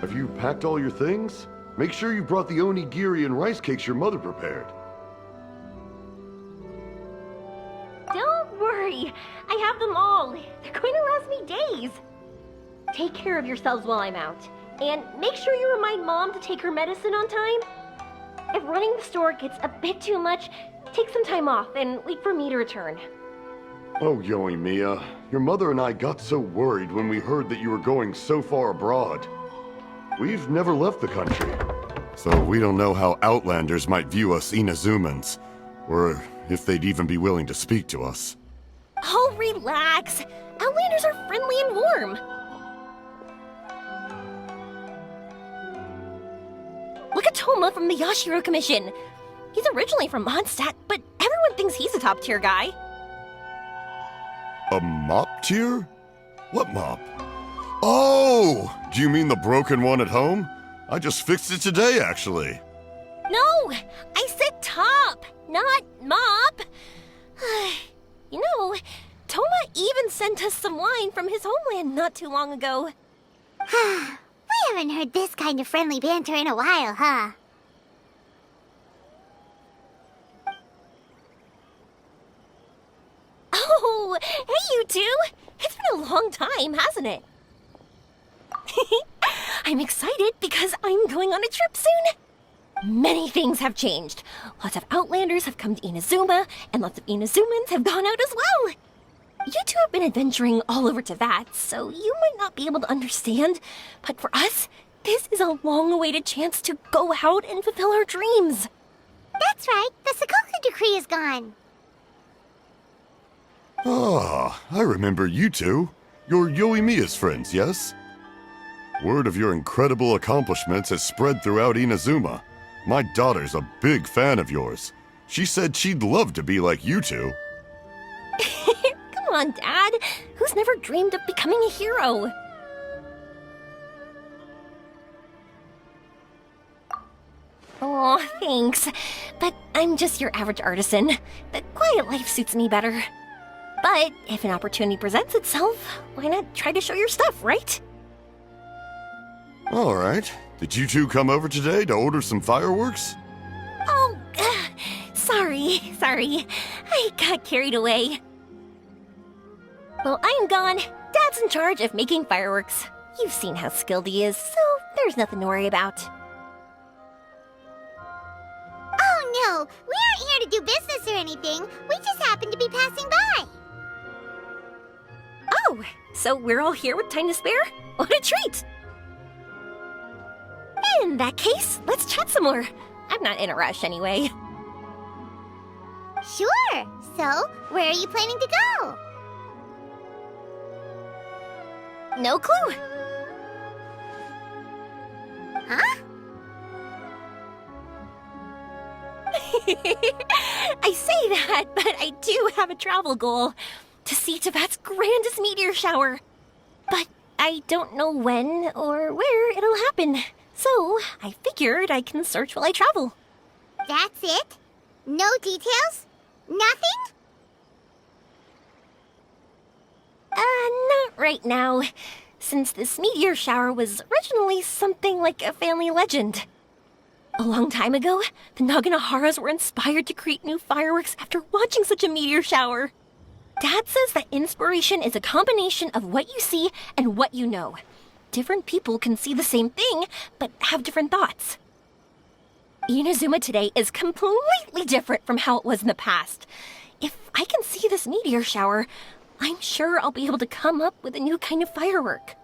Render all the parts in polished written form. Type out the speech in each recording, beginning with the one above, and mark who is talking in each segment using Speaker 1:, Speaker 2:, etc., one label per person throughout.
Speaker 1: Have you packed all your things? Make sure you brought the onigiri and rice cakes your mother prepared.
Speaker 2: Don't worry, I have them all. They're going to last me days. Take care of yourselves while I'm out. And make sure you remind Mom to take her medicine on time. If running the store gets a bit too much, take some time off and wait for me to return.
Speaker 1: Oh, Yoimiya, your mother and I got so worried when we heard that you were going so far abroad. We've never left the country, so we don't know how Outlanders might view us Inazumans, or if they'd even be willing to speak to us.
Speaker 2: Oh, relax. Outlanders are friendly and warm. Look at Toma from the Yashiro Commission. He's originally from Mondstadt, but everyone thinks he's a top-tier guy.
Speaker 1: A mop tier? What mop? Oh! Do you mean the broken one at home? I just fixed it today, actually.
Speaker 2: No! I said top, not mop. You know, Toma even sent us some wine from his homeland not too long ago.
Speaker 3: We haven't heard this kind of friendly banter in a while, huh?
Speaker 2: Oh, hey you two! It's been a long time, hasn't it? I'm excited because I'm going on a trip soon. Many things have changed. Lots of Outlanders have come to Inazuma, and lots of Inazumans have gone out as well. You two have been adventuring all over to that, so you might not be able to understand. But for us, this is a long-awaited chance to go out and fulfill our dreams.
Speaker 3: That's right, the Sakoku decree is gone.
Speaker 1: Ah, I remember you two. You're Yoimiya's friends, yes? Word of your incredible accomplishments has spread throughout Inazuma. My daughter's a big fan of yours. She said she'd love to be like you two.
Speaker 2: Come on, Dad. Who's never dreamed of becoming a hero? Oh, thanks. But I'm just your average artisan. The quiet life suits me better. But if an opportunity presents itself, why not try to show your stuff, right?
Speaker 1: All right. Did you two come over today to order some fireworks?
Speaker 2: Oh, sorry. I got carried away. Well, I'm gone. Dad's in charge of making fireworks. You've seen how skilled he is, so there's nothing to worry about.
Speaker 3: Oh no, we aren't here to do business or anything. We just happen to be passing by.
Speaker 2: Oh, so we're all here with time to spare? What a treat! In that case, let's chat some more. I'm not in a rush anyway.
Speaker 3: Sure. So, where are you planning to go?
Speaker 2: No clue.
Speaker 3: Huh?
Speaker 2: I say that, but I do have a travel goal. To see Tibet's grandest meteor shower. But I don't know when or where it'll happen. So, I figured I can search while I travel.
Speaker 3: That's it? No details? Nothing?
Speaker 2: Not right now. Since this meteor shower was originally something like a family legend. A long time ago, the Naganaharas were inspired to create new fireworks after watching such a meteor shower. Dad says that inspiration is a combination of what you see and what you know. Different people can see the same thing, but have different thoughts. Inazuma today is completely different from how it was in the past. If I can see this meteor shower, I'm sure I'll be able to come up with a new kind of firework.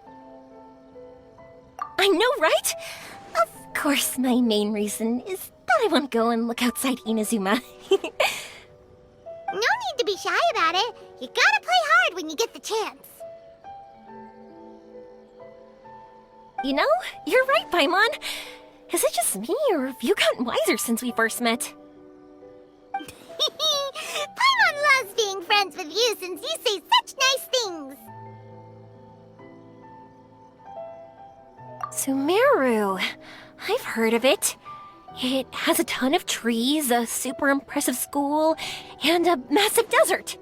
Speaker 2: I know, right? Of course, my main reason is that I want to go and look outside Inazuma.
Speaker 3: No need to be shy about it. You gotta play hard when you get the chance.
Speaker 2: You know, you're right, Paimon. Is it just me, or have you gotten wiser since we first met?
Speaker 3: Paimon loves being friends with you since you say such nice things.
Speaker 2: Sumeru. I've heard of it. It has a ton of trees, a super impressive school, and a massive desert.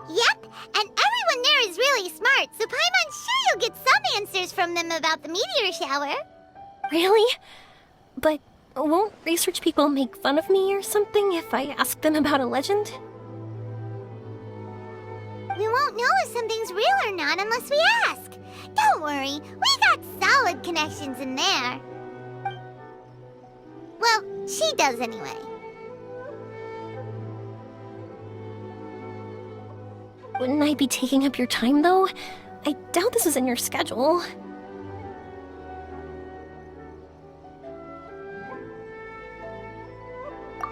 Speaker 3: Yep, and everyone there is really smart, so Paimon's sure you'll get some answers from them about the meteor shower.
Speaker 2: Really? But won't research people make fun of me or something if I ask them about a legend?
Speaker 3: We won't know if something's real or not unless we ask. Don't worry, we got solid connections in there. Well, she does anyway.
Speaker 2: Wouldn't I be taking up your time, though? I doubt this is in your schedule.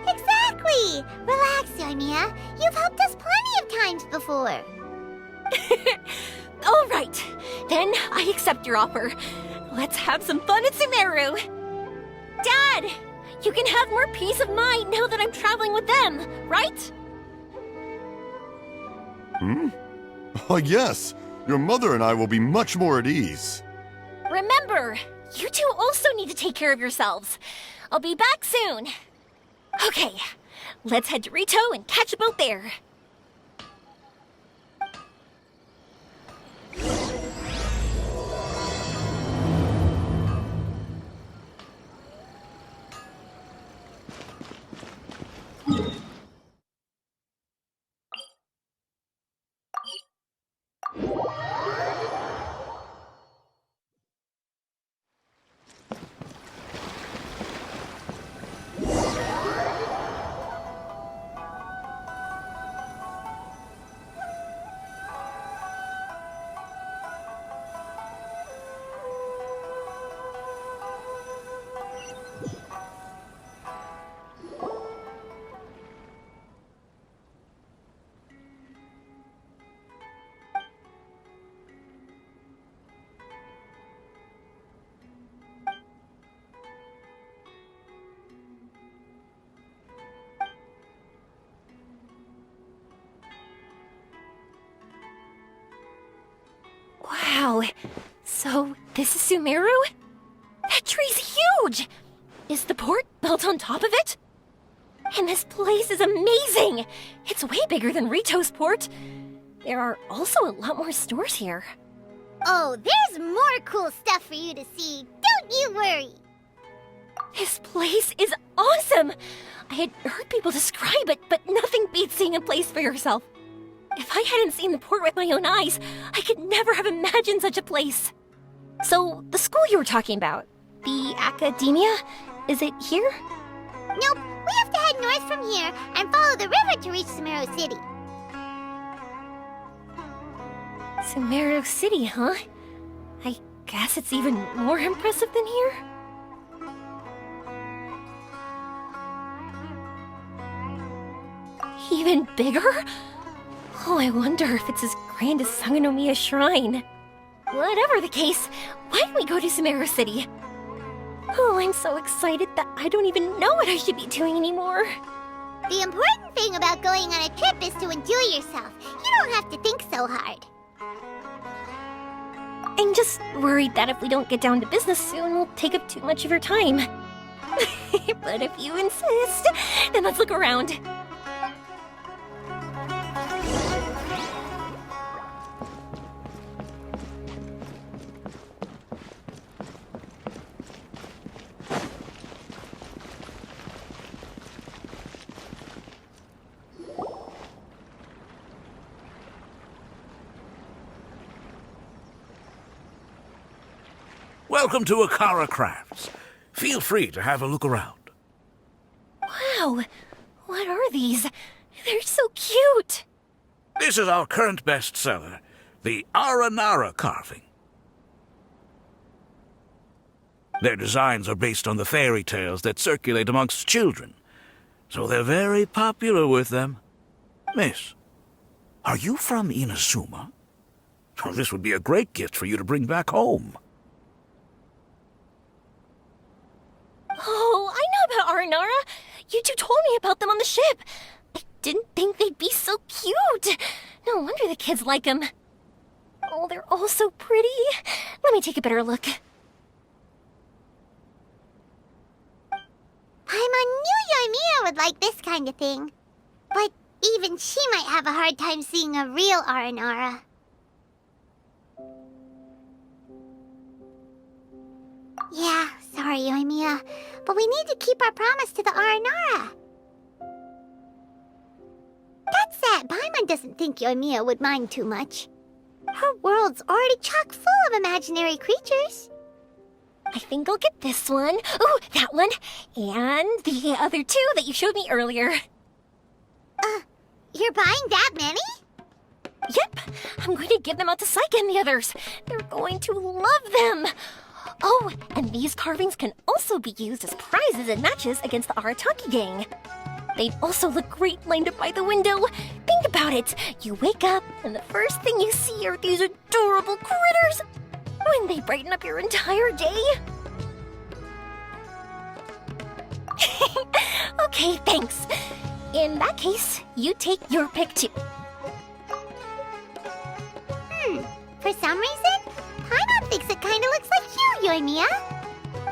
Speaker 3: Exactly! Relax, Yoimiya. You've helped us plenty of times before.
Speaker 2: All right, then I accept your offer. Let's have some fun at Sumeru. Dad, you can have more peace of mind now that I'm traveling with them, right?
Speaker 1: Yes. Your mother and I will be much more at ease.
Speaker 2: Remember, you two also need to take care of yourselves. I'll be back soon. Okay, let's head to Rito and catch a boat there. Wow, so this is Sumeru? That tree's huge! Is the port built on top of it? And this place is amazing! It's way bigger than Rito's port. There are also a lot more stores here.
Speaker 3: Oh, there's more cool stuff for you to see. Don't you worry.
Speaker 2: This place is awesome! I had heard people describe it, but nothing beats seeing a place for yourself. If I hadn't seen the port with my own eyes, I could never have imagined such a place. So, the school you were talking about, the academia, is it here?
Speaker 3: Nope, we have to head north from here and follow the river to reach Sumeru City.
Speaker 2: Sumeru City, huh? I guess it's even more impressive than here. Even bigger? Oh, I wonder if it's as grand as Sangonomiya Shrine. Whatever the case, why don't we go to Sumeru City? Oh, I'm so excited that I don't even know what I should be doing anymore.
Speaker 3: The important thing about going on a trip is to enjoy yourself. You don't have to think so hard.
Speaker 2: I'm just worried that if we don't get down to business soon, we'll take up too much of your time. But if you insist, then let's look around.
Speaker 4: Welcome to Akara Crafts. Feel free to have a look around.
Speaker 2: Wow, what are these? They're so cute.
Speaker 4: This is our current bestseller, the Aranara carving. Their designs are based on the fairy tales that circulate amongst children, so they're very popular with them. Miss, are you from Inazuma? Oh, this would be a great gift for you to bring back home.
Speaker 2: Oh, I know about Aranara. You two told me about them on the ship. I didn't think they'd be so cute. No wonder the kids like them. Oh, they're all so pretty. Let me take a better look.
Speaker 3: Paimon knew Yoimiya would like this kind of thing. But even she might have a hard time seeing a real Aranara. Yeah, sorry, Yoimiya, but we need to keep our promise to the Aranara. That said, Paimon doesn't think Yoimiya would mind too much. Her world's already chock full of imaginary creatures.
Speaker 2: I think I'll get this one. Ooh, that one. And the other two that you showed me earlier.
Speaker 3: You're buying that many?
Speaker 2: Yep, I'm going to give them out to Saika and the others. They're going to love them. Oh, and these carvings can also be used as prizes in matches against the Arataki gang. They'd also look great lined up by the window. Think about it. You wake up, and the first thing you see are these adorable critters. Wouldn't they brighten up your entire day? Okay, thanks. In that case, you take your pick too.
Speaker 3: For some reason, Paimon thinks it kinda looks like you, Yoimiya.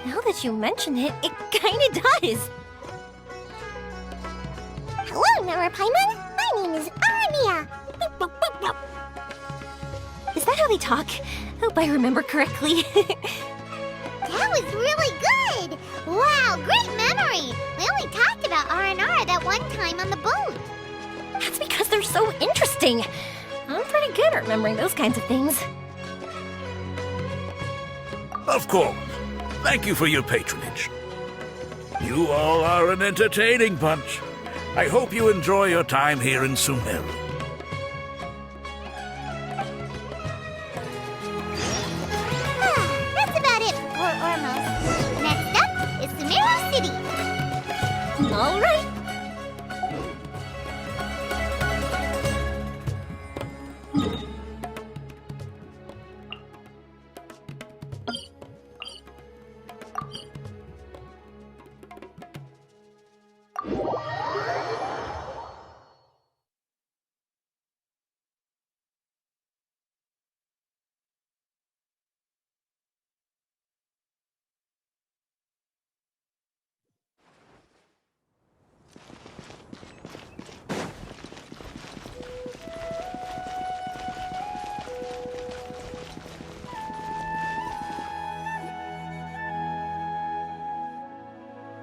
Speaker 2: Now that you mention it, it kinda does.
Speaker 3: Hello, Nara Paimon. My name is Yoimiya.
Speaker 2: Is that how they talk? Hope I remember correctly.
Speaker 3: That was really good! Wow, great memory! We only talked about Aranara that one time on the boat.
Speaker 2: That's because they're so interesting. I'm pretty good at remembering those kinds of things.
Speaker 4: Of course. Thank you for your patronage. You all are an entertaining bunch. I hope you enjoy your time here in Sumeru.
Speaker 3: That's about it for Port Ormos. Next up is Sumeru City.
Speaker 2: All right.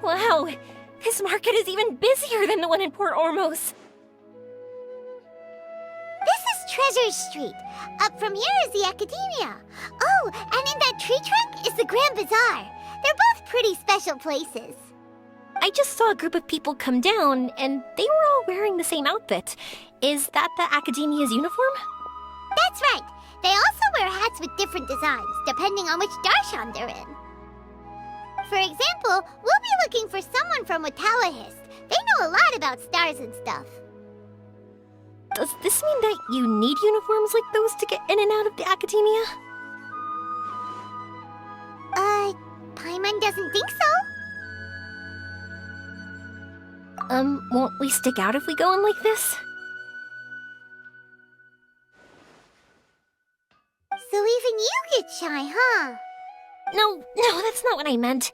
Speaker 2: Wow, this market is even busier than the one in Port Ormos.
Speaker 3: This is Treasure Street. Up from here is the Academia. Oh, and in that tree trunk is the Grand Bazaar. They're both pretty special places.
Speaker 2: I just saw a group of people come down, and they were all wearing the same outfit. Is that the Academia's uniform?
Speaker 3: That's right. They also wear hats with different designs, depending on which darshan they're in. For example, we'll be looking for someone from Watawahist. They know a lot about stars and stuff.
Speaker 2: Does this mean that you need uniforms like those to get in and out of the Academia?
Speaker 3: Paimon doesn't think so.
Speaker 2: Won't we stick out if we go on like this?
Speaker 3: So even you get shy, huh?
Speaker 2: No, that's not what I meant.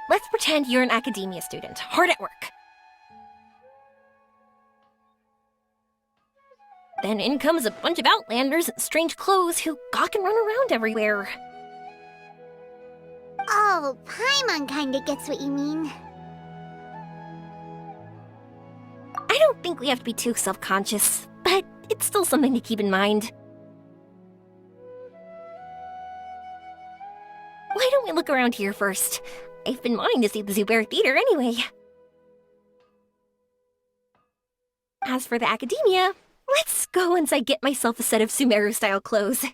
Speaker 2: Let's pretend you're an Academia student, hard at work. Then in comes a bunch of Outlanders in strange clothes who gawk and run around everywhere.
Speaker 3: Oh, Paimon kinda gets what you mean.
Speaker 2: I don't think we have to be too self-conscious, but it's still something to keep in mind. Why don't we look around here first? I've been wanting to see the Zubair Theater anyway. As for the Academia, let's go once I get myself a set of Sumeru-style clothes.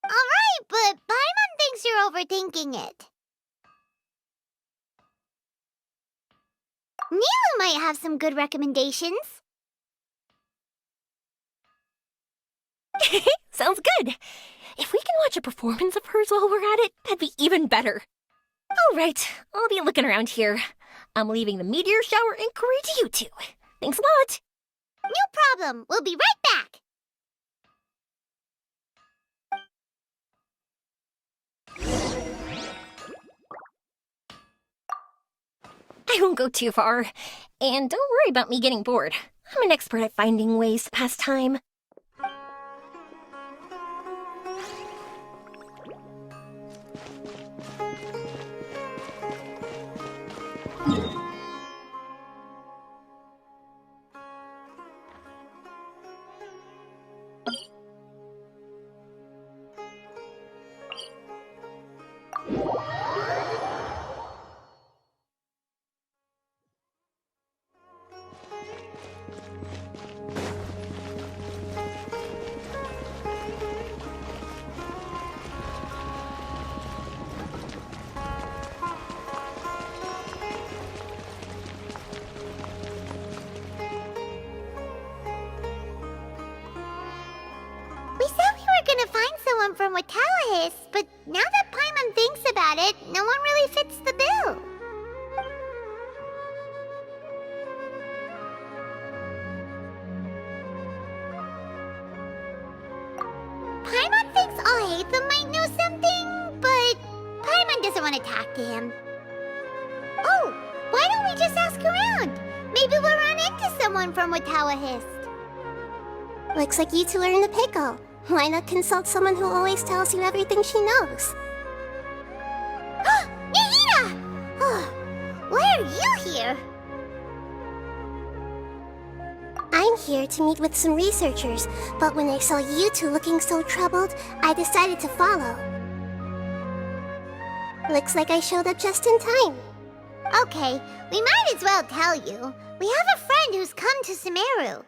Speaker 3: Alright, but Paimon thinks you're overthinking it. Nilu might have some good recommendations.
Speaker 2: Sounds good. If we can watch a performance of hers while we're at it, that'd be even better. All right, I'll be looking around here. I'm leaving the meteor shower inquiry to you two. Thanks a lot.
Speaker 3: No problem. We'll be right back.
Speaker 2: I won't go too far. And don't worry about me getting bored. I'm an expert at finding ways to pass time.
Speaker 3: from Watallahis, but now that Paimon thinks about it, no one really fits the bill. Paimon thinks Alhaitham might know something, but Paimon doesn't want to talk to him. Oh, why don't we just ask around? Maybe we'll run into someone from Watallahis.
Speaker 5: Looks like you two are in a pickle. Why not consult someone who always tells you everything she knows?
Speaker 3: Nahida! Oh, why are you here?
Speaker 5: I'm here to meet with some researchers, but when I saw you two looking so troubled, I decided to follow. Looks like I showed up just in time.
Speaker 3: Okay, we might as well tell you. We have a friend who's come to Sumeru.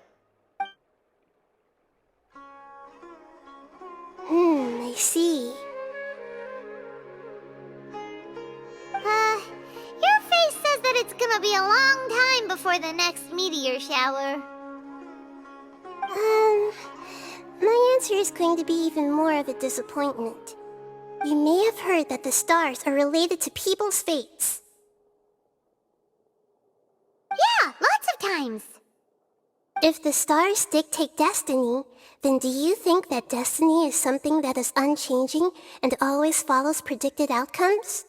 Speaker 5: I see.
Speaker 3: Your face says that it's gonna be a long time before the next meteor shower.
Speaker 5: My answer is going to be even more of a disappointment. You may have heard that the stars are related to people's fates.
Speaker 3: Yeah, lots of times.
Speaker 5: If the stars dictate destiny, then do you think that destiny is something that is unchanging and always follows predicted outcomes?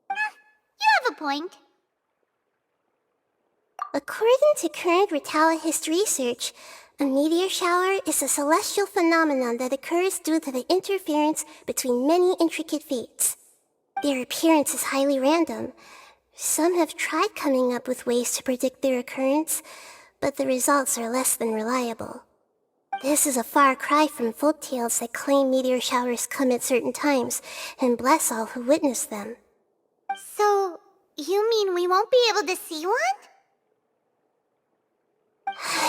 Speaker 3: You have a point.
Speaker 5: According to current Watallahis research, a meteor shower is a celestial phenomenon that occurs due to the interference between many intricate fates. Their appearance is highly random. Some have tried coming up with ways to predict their occurrence, but the results are less than reliable. This is a far cry from folktales that claim meteor showers come at certain times and bless all who witness them.
Speaker 3: So, you mean we won't be able to see one?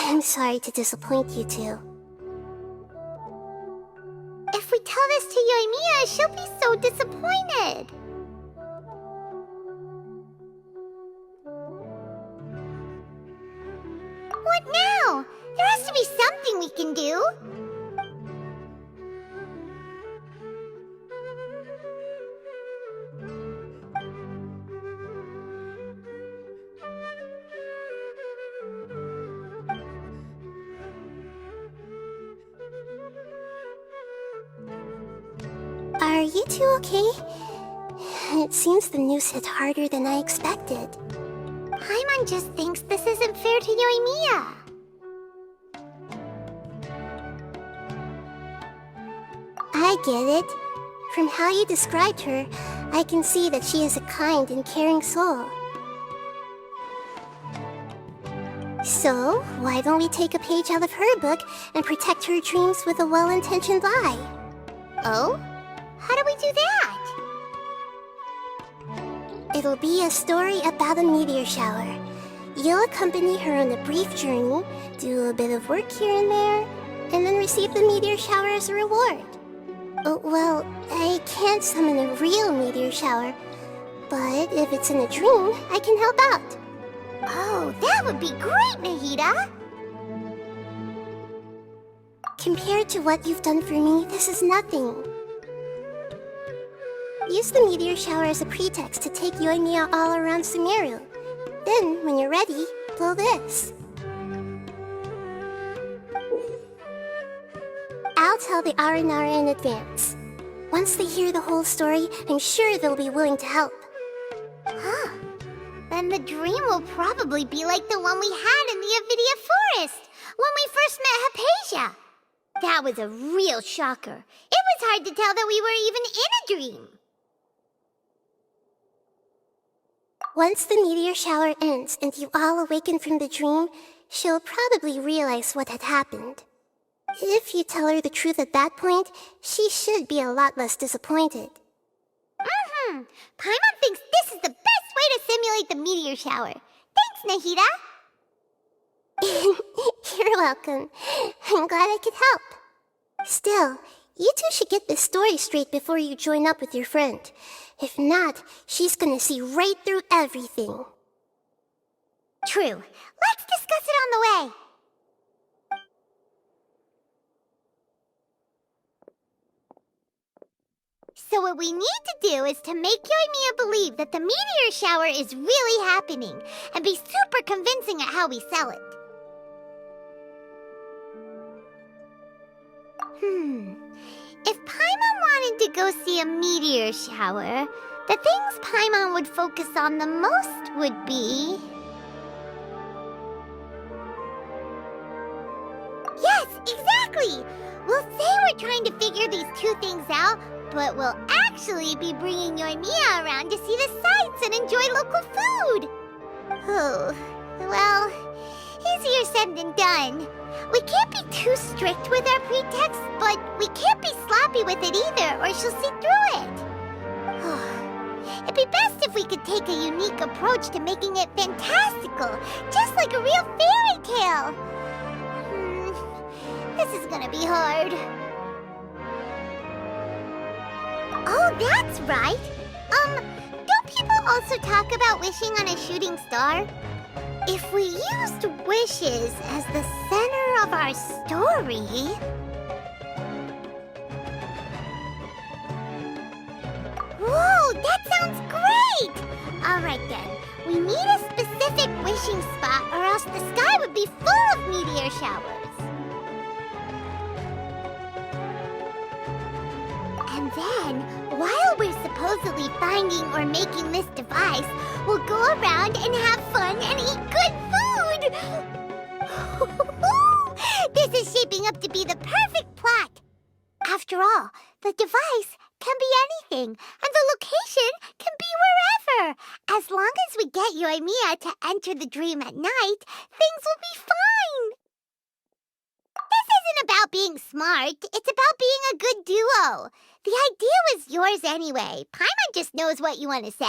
Speaker 5: I'm sorry to disappoint you two.
Speaker 3: If we tell this to Yoimiya, she'll be so disappointed. What now? There has to be something we can do.
Speaker 5: Are you two okay? It seems the news hit harder than I expected.
Speaker 3: Paimon just thinks this isn't fair to Yoimiya.
Speaker 5: I get it. From how you described her, I can see that she is a kind and caring soul. So, why don't we take a page out of her book and protect her dreams with a well-intentioned lie?
Speaker 3: Oh? How do we do that?
Speaker 5: It'll be a story about a meteor shower. You'll accompany her on a brief journey, do a bit of work here and there, and then receive the meteor shower as a reward. Well, I can't summon a real meteor shower, but if it's in a dream, I can help out.
Speaker 3: Oh, that would be great, Nahida!
Speaker 5: Compared to what you've done for me, this is nothing. Use the meteor shower as a pretext to take Yoimiya all around Sumeru. Then, when you're ready, blow this. I'll tell the Aranara in advance. Once they hear the whole story, I'm sure they'll be willing to help.
Speaker 3: Huh. Then the dream will probably be like the one we had in the Avidia Forest, when we first met Hypatia. That was a real shocker. It was hard to tell that we were even in a dream.
Speaker 5: Once the meteor shower ends and you all awaken from the dream, she'll probably realize what had happened. If you tell her the truth at that point, she should be a lot less disappointed.
Speaker 3: Paimon thinks this is the best way to simulate the meteor shower. Thanks, Nahida.
Speaker 5: You're welcome. I'm glad I could help. Still, you two should get this story straight before you join up with your friend. If not, she's gonna see right through everything.
Speaker 3: True. Let's discuss it on the way. So what we need to do is to make Yoimiya believe that the meteor shower is really happening, and be super convincing at how we sell it. If Paimon wanted to go see a meteor shower, the things Paimon would focus on the most would be... Yes, exactly! We'll say we're trying to figure these two things out, but we'll actually be bringing Yoimiya around to see the sights and enjoy local food! Oh, well, easier said than done. We can't be too strict with our pretext, but we can't be sloppy with it either, or she'll see through it. It'd be best if we could take a unique approach to making it fantastical, just like a real fairy tale. This is gonna be hard. Oh, that's right. Don't people also talk about wishing on a shooting star? If we used wishes as the center of our story... Whoa, that sounds great! Alright then, we need a specific wishing spot or else the sky would be full of meteor showers. And then, while we're supposedly finding or making this device, we'll go around and have fun and eat good food! This is shaping up to be the perfect plot! After all, the device can be anything, and the location can be wherever! As long as we get Yoimiya to enter the dream at night, things will be fine! This isn't about being smart, it's about being a good duo. The idea was yours anyway. Paimon just knows what you want to say.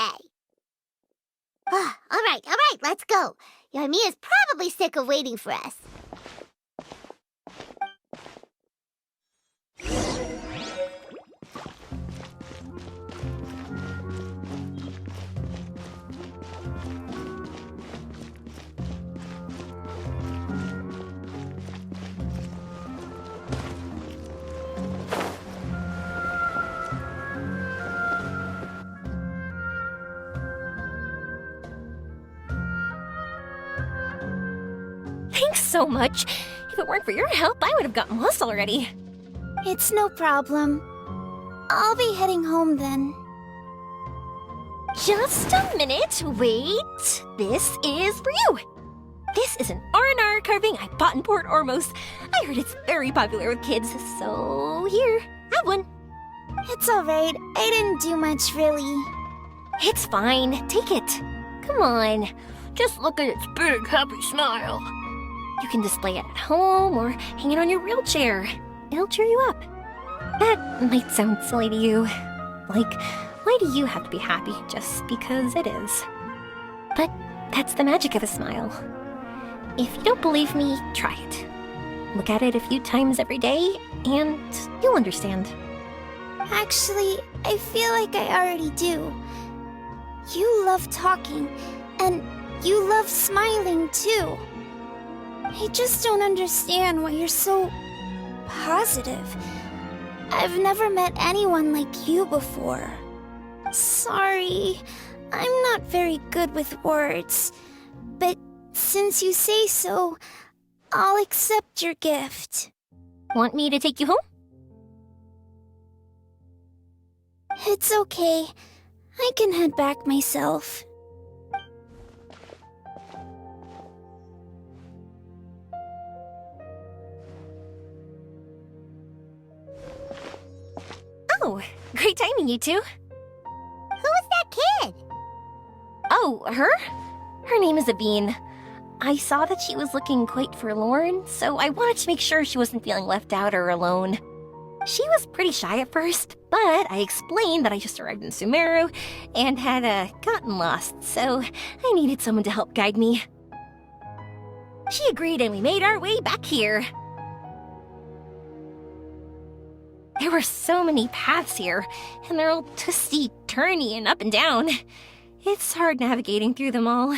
Speaker 3: All right, let's go. Yoimiya's probably sick of waiting for us.
Speaker 2: Thanks so much. If it weren't for your help, I would have gotten lost already.
Speaker 5: It's no problem. I'll be heading home then.
Speaker 2: Just a minute, wait. This is for you. This is an R&R carving I bought in Port Ormos. I heard it's very popular with kids, so here, have one.
Speaker 5: It's alright. I didn't do much, really.
Speaker 2: It's fine, take it. Come on, just look at its big, happy smile. You can display it at home or hang it on your wheelchair. It'll cheer you up. That might sound silly to you. Like, why do you have to be happy just because it is? But that's the magic of a smile. If you don't believe me, try it. Look at it a few times every day, and you'll understand.
Speaker 5: Actually, I feel like I already do. You love talking, and you love smiling too. I just don't understand why you're so positive. I've never met anyone like you before. Sorry, I'm not very good with words. But since you say so, I'll accept your gift.
Speaker 2: Want me to take you home?
Speaker 5: It's okay. I can head back myself.
Speaker 2: Oh, great timing, you two.
Speaker 3: Who was that kid?
Speaker 2: Oh, her? Her name is Aveen. I saw that she was looking quite forlorn, so I wanted to make sure she wasn't feeling left out or alone. She was pretty shy at first, but I explained that I just arrived in Sumeru and had gotten lost, so I needed someone to help guide me. She agreed and we made our way back here. There were so many paths here, and they're all twisty, turny, and up and down. It's hard navigating through them all.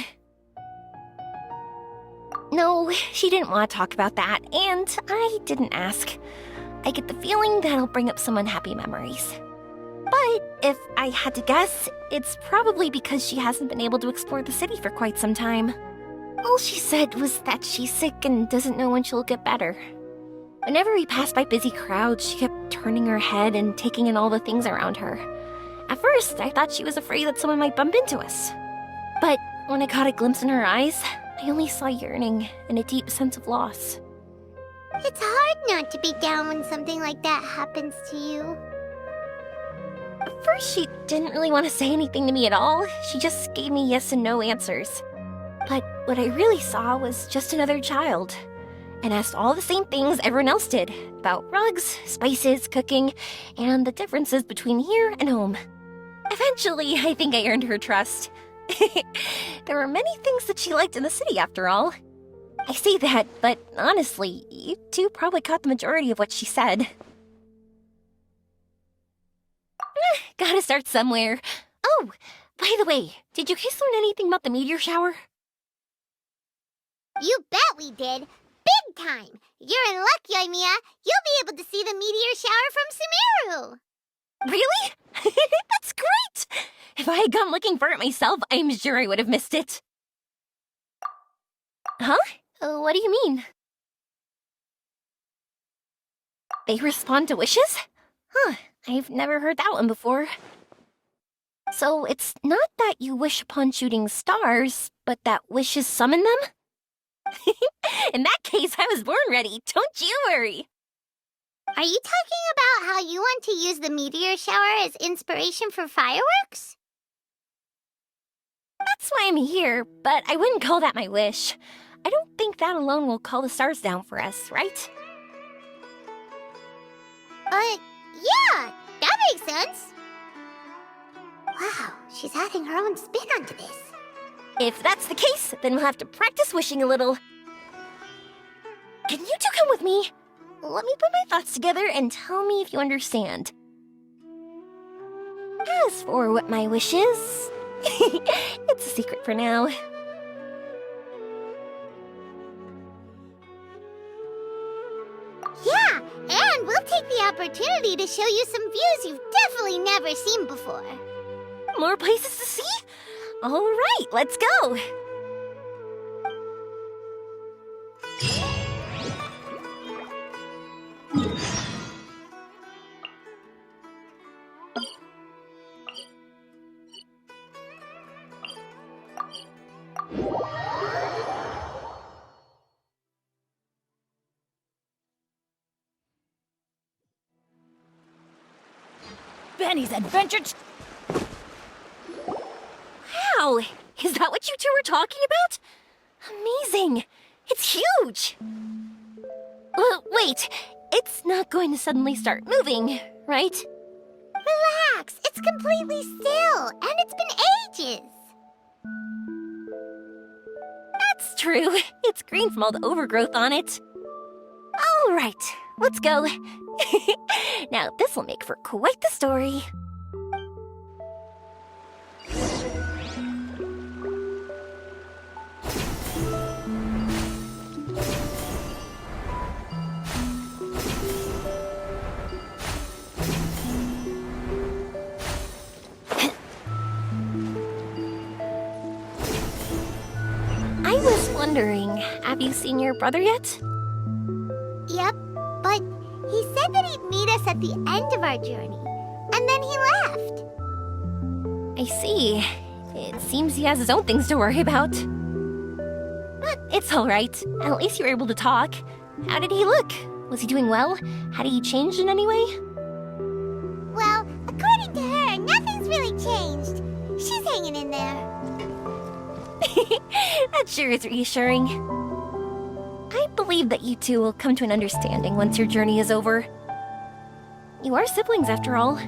Speaker 2: No, she didn't want to talk about that, and I didn't ask. I get the feeling that'll bring up some unhappy memories. But if I had to guess, it's probably because she hasn't been able to explore the city for quite some time. All she said was that she's sick and doesn't know when she'll get better. Whenever we passed by busy crowds, she kept turning her head and taking in all the things around her. At first, I thought she was afraid that someone might bump into us. But when I caught a glimpse in her eyes, I only saw yearning and a deep sense of loss.
Speaker 3: It's hard not to be down when something like that happens to you.
Speaker 2: At first, she didn't really want to say anything to me at all. She just gave me yes and no answers. But what I really saw was just another child, and asked all the same things everyone else did about rugs, spices, cooking, and the differences between here and home. Eventually, I think I earned her trust. There were many things that she liked in the city, after all. I say that, but honestly, you two probably caught the majority of what she said. Gotta start somewhere. Oh, by the way, did you guys learn anything about the meteor shower?
Speaker 3: You bet we did. Big time. You're in luck, Yoimiya. You'll be able to see the meteor shower from Sumeru.
Speaker 2: Really? That's great! If I had gone looking for it myself, I'm sure I would have missed it. Huh? What do you mean? They respond to wishes? Huh, I've never heard that one before. So it's not that you wish upon shooting stars, but that wishes summon them? In that case, I was born ready. Don't you worry.
Speaker 3: Are you talking about how you want to use the meteor shower as inspiration for fireworks?
Speaker 2: That's why I'm here, but I wouldn't call that my wish. I don't think that alone will call the stars down for us, right?
Speaker 3: Yeah, that makes sense. Wow, she's adding her own spin onto this.
Speaker 2: If that's the case, then we'll have to practice wishing a little. Can you two come with me? Let me put my thoughts together and tell me if you understand. As for what my wish is, it's a secret for now.
Speaker 3: Yeah, and we'll take the opportunity to show you some views you've definitely never seen before.
Speaker 2: More places to see? All right, let's go.
Speaker 6: Benny's Adventure.
Speaker 2: Wow, is that what you two were talking about? Amazing. It's huge. Wait, it's not going to suddenly start moving, right?
Speaker 3: Relax, it's completely still, and it's been ages.
Speaker 2: That's true. It's green from all the overgrowth on it. All right, let's go. Now, this will make for quite the story. I was wondering, have you seen your brother yet?
Speaker 3: Yep, but he said that he'd meet us at the end of our journey, and then he left.
Speaker 2: I see. It seems he has his own things to worry about. But it's all right. At least you were able to talk. How did he look? Was he doing well? Had he changed in any way?
Speaker 3: Well, according to her, nothing's really changed. She's hanging in there.
Speaker 2: That sure is reassuring. I believe that you two will come to an understanding once your journey is over. You are siblings, after all.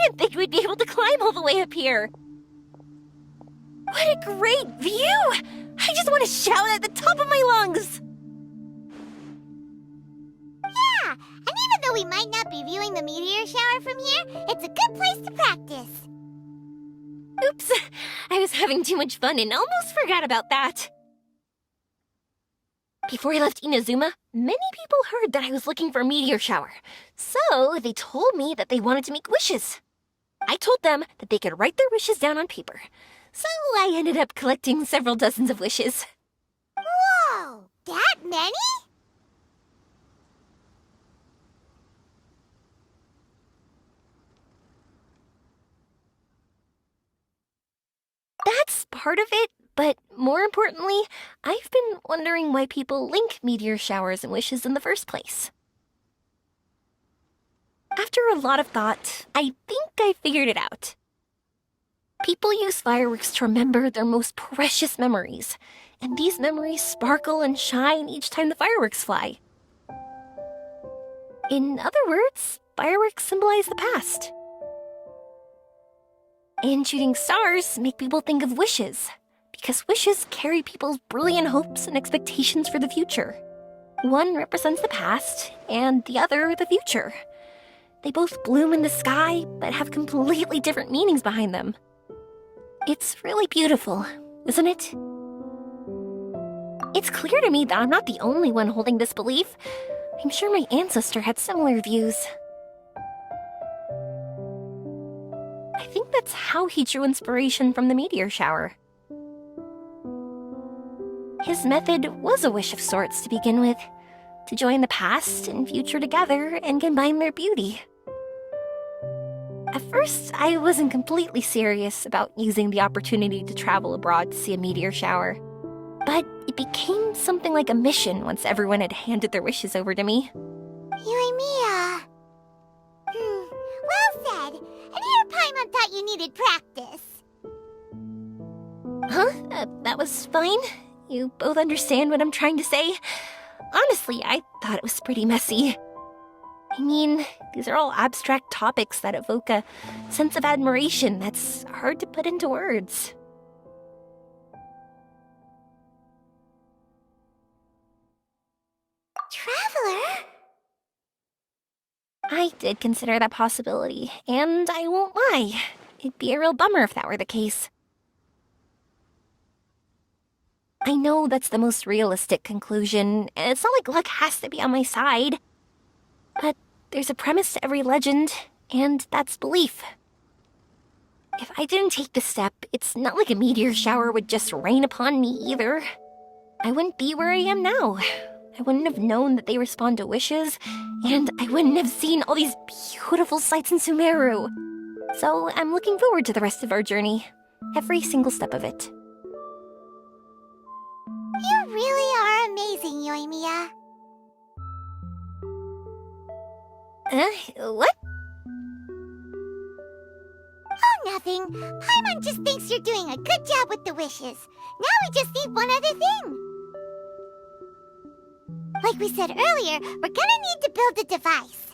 Speaker 2: didn't think we'd be able to climb all the way up here. What a great view! I just want to shout at the top of my lungs!
Speaker 3: Yeah, and even though we might not be viewing the meteor shower from here, it's a good place to practice.
Speaker 2: Oops, I was having too much fun and almost forgot about that. Before I left Inazuma, many people heard that I was looking for a meteor shower, so they told me that they wanted to make wishes. I told them that they could write their wishes down on paper, so I ended up collecting several dozens of wishes.
Speaker 3: Whoa, that many?
Speaker 2: That's part of it, but more importantly, I've been wondering why people link meteor showers and wishes in the first place. After a lot of thought, I think I figured it out. People use fireworks to remember their most precious memories, and these memories sparkle and shine each time the fireworks fly. In other words, fireworks symbolize the past. And shooting stars make people think of wishes, because wishes carry people's brilliant hopes and expectations for the future. One represents the past, and the other the future. They both bloom in the sky, but have completely different meanings behind them. It's really beautiful, isn't it? It's clear to me that I'm not the only one holding this belief. I'm sure my ancestor had similar views. I think that's how he drew inspiration from the meteor shower. His method was a wish of sorts to begin with, to join the past and future together and combine their beauty. At first, I wasn't completely serious about using the opportunity to travel abroad to see a meteor shower, but it became something like a mission once everyone had handed their wishes over to me.
Speaker 3: Yoimiya. Well said. And here Paimon thought you needed practice.
Speaker 2: Huh? That was fine? You both understand what I'm trying to say? Honestly, I thought it was pretty messy. I mean, these are all abstract topics that evoke a sense of admiration that's hard to put into words.
Speaker 3: Traveler?
Speaker 2: I did consider that possibility, and I won't lie. It'd be a real bummer if that were the case. I know that's the most realistic conclusion, and it's not like luck has to be on my side. But there's a premise to every legend, and that's belief. If I didn't take this step, it's not like a meteor shower would just rain upon me either. I wouldn't be where I am now. I wouldn't have known that they respond to wishes, and I wouldn't have seen all these beautiful sights in Sumeru. So I'm looking forward to the rest of our journey, every single step of it.
Speaker 3: You really are amazing, Yoimiya.
Speaker 2: What?
Speaker 3: Oh, nothing. Paimon just thinks you're doing a good job with the wishes. Now we just need one other thing. Like we said earlier, we're gonna need to build a device.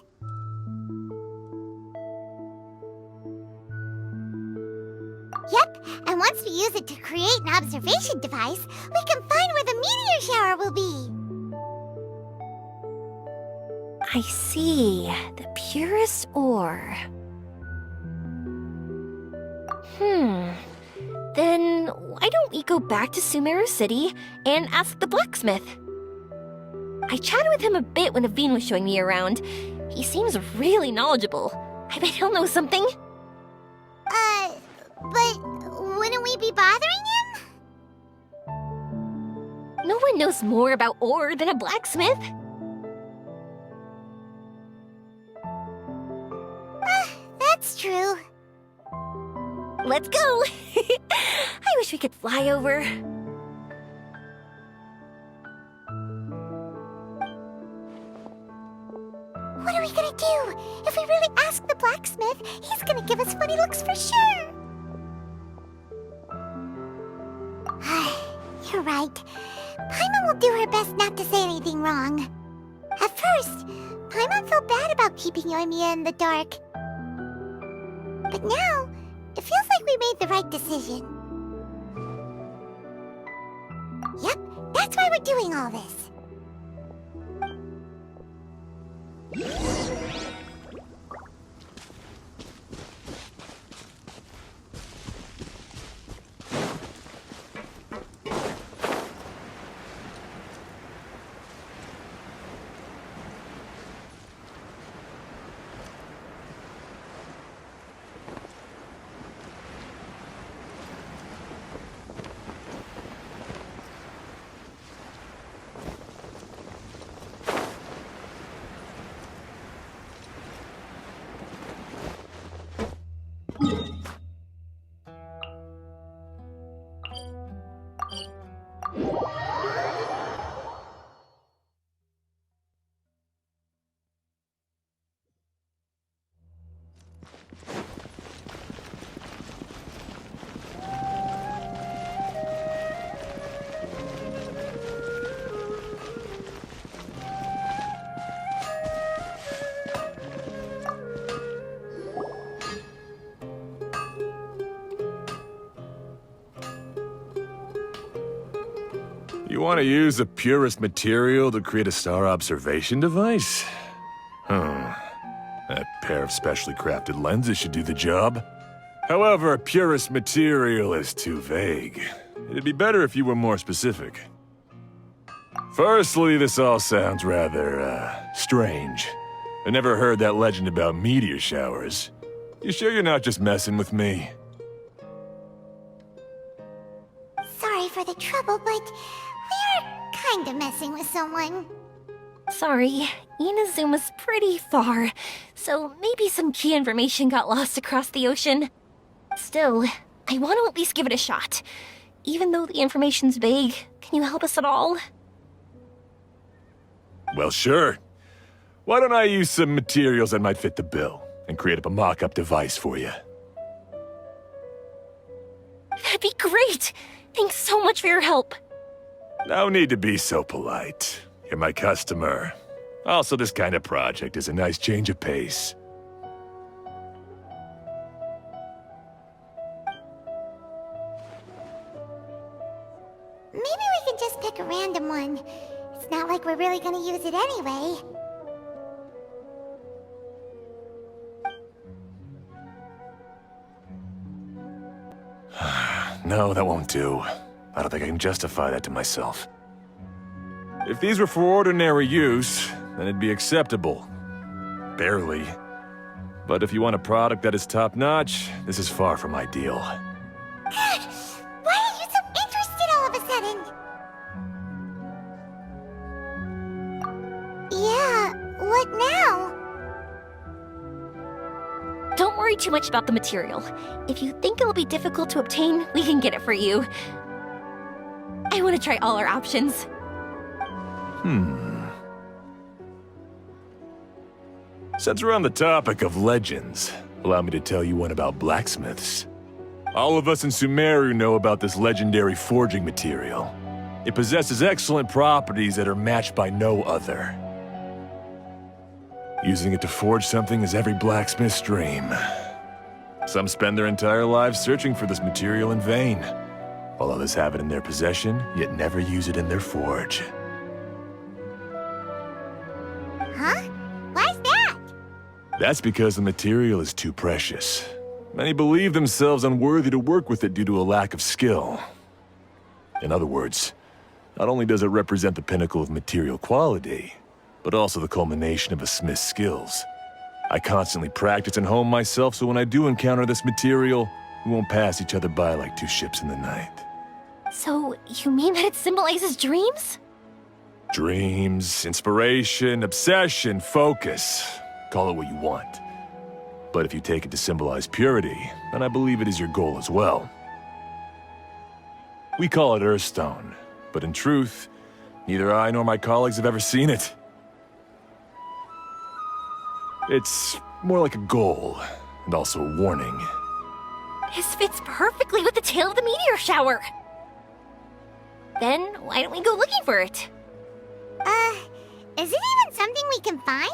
Speaker 3: Yep, and once we use it to create an observation device, we can find where the meteor shower will be.
Speaker 2: I see. The purest ore. Then why don't we go back to Sumeru City and ask the blacksmith? I chatted with him a bit when Aveen was showing me around. He seems really knowledgeable. I bet he'll know something.
Speaker 3: But wouldn't we be bothering him?
Speaker 2: No one knows more about ore than a blacksmith.
Speaker 3: That's true.
Speaker 2: Let's go! I wish we could fly over.
Speaker 3: What are we gonna do? If we really ask the blacksmith, he's gonna give us funny looks for sure. You're right. Paimon will do her best not to say anything wrong. At first, Paimon felt bad about keeping Yoimiya in the dark. But now, it feels like we made the right decision. Yep, that's why we're doing all this.
Speaker 7: You want to use the purest material to create a star observation device? That pair of specially crafted lenses should do the job. However, purest material is too vague. It'd be better if you were more specific. Firstly, this all sounds rather, strange. I never heard that legend about meteor showers. You sure you're not just messing with me?
Speaker 3: Sorry for the trouble, but we're kinda messing with someone.
Speaker 2: Sorry, Inazuma's pretty far, so maybe some key information got lost across the ocean. Still, I want to at least give it a shot. Even though the information's vague, can you help us at all?
Speaker 7: Well, sure. Why don't I use some materials that might fit the bill and create up a mock-up device for you?
Speaker 2: That'd be great! Thanks so much for your help.
Speaker 7: No need to be so polite. You're my customer. Also, this kind of project is a nice change of pace.
Speaker 3: Maybe we can just pick a random one. It's not like we're really gonna use it anyway.
Speaker 7: No, that won't do. I don't think I can justify that to myself. If these were for ordinary use, then it'd be acceptable. Barely. But if you want a product that is top-notch, this is far from ideal.
Speaker 3: Why are you so interested all of a sudden? Yeah, what now?
Speaker 2: Don't worry too much about the material. If you think it'll be difficult to obtain, we can get it for you. I want to try all our options.
Speaker 7: Since we're on the topic of legends, allow me to tell you one about blacksmiths. All of us in Sumeru know about this legendary forging material. It possesses excellent properties that are matched by no other. Using it to forge something is every blacksmith's dream. Some spend their entire lives searching for this material in vain, while others have it in their possession, yet never use it in their forge.
Speaker 3: Huh? Why's that?
Speaker 7: That's because the material is too precious. Many believe themselves unworthy to work with it due to a lack of skill. In other words, not only does it represent the pinnacle of material quality, but also the culmination of a smith's skills. I constantly practice and hone myself, so when I do encounter this material, we won't pass each other by like two ships in the night.
Speaker 2: So, you mean that it symbolizes dreams?
Speaker 7: Dreams, inspiration, obsession, focus. Call it what you want. But if you take it to symbolize purity, then I believe it is your goal as well. We call it Earthstone, but in truth, neither I nor my colleagues have ever seen it. It's more like a goal, and also a warning.
Speaker 2: This fits perfectly with the tale of the meteor shower. Then, why don't we go looking for it?
Speaker 3: Is it even something we can find?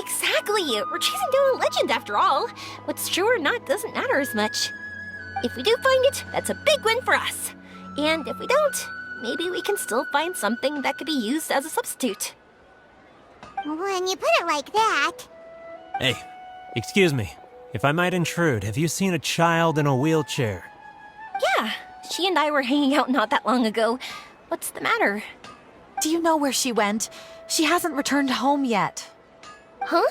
Speaker 2: Exactly! We're chasing down a legend after all. What's true or not doesn't matter as much. If we do find it, that's a big win for us. And if we don't, maybe we can still find something that could be used as a substitute.
Speaker 3: When you put it like that...
Speaker 8: Hey, excuse me. If I might intrude, have you seen a child in a wheelchair?
Speaker 2: Yeah, she and I were hanging out not that long ago. What's the matter?
Speaker 6: Do you know where she went? She hasn't returned home yet.
Speaker 2: Huh?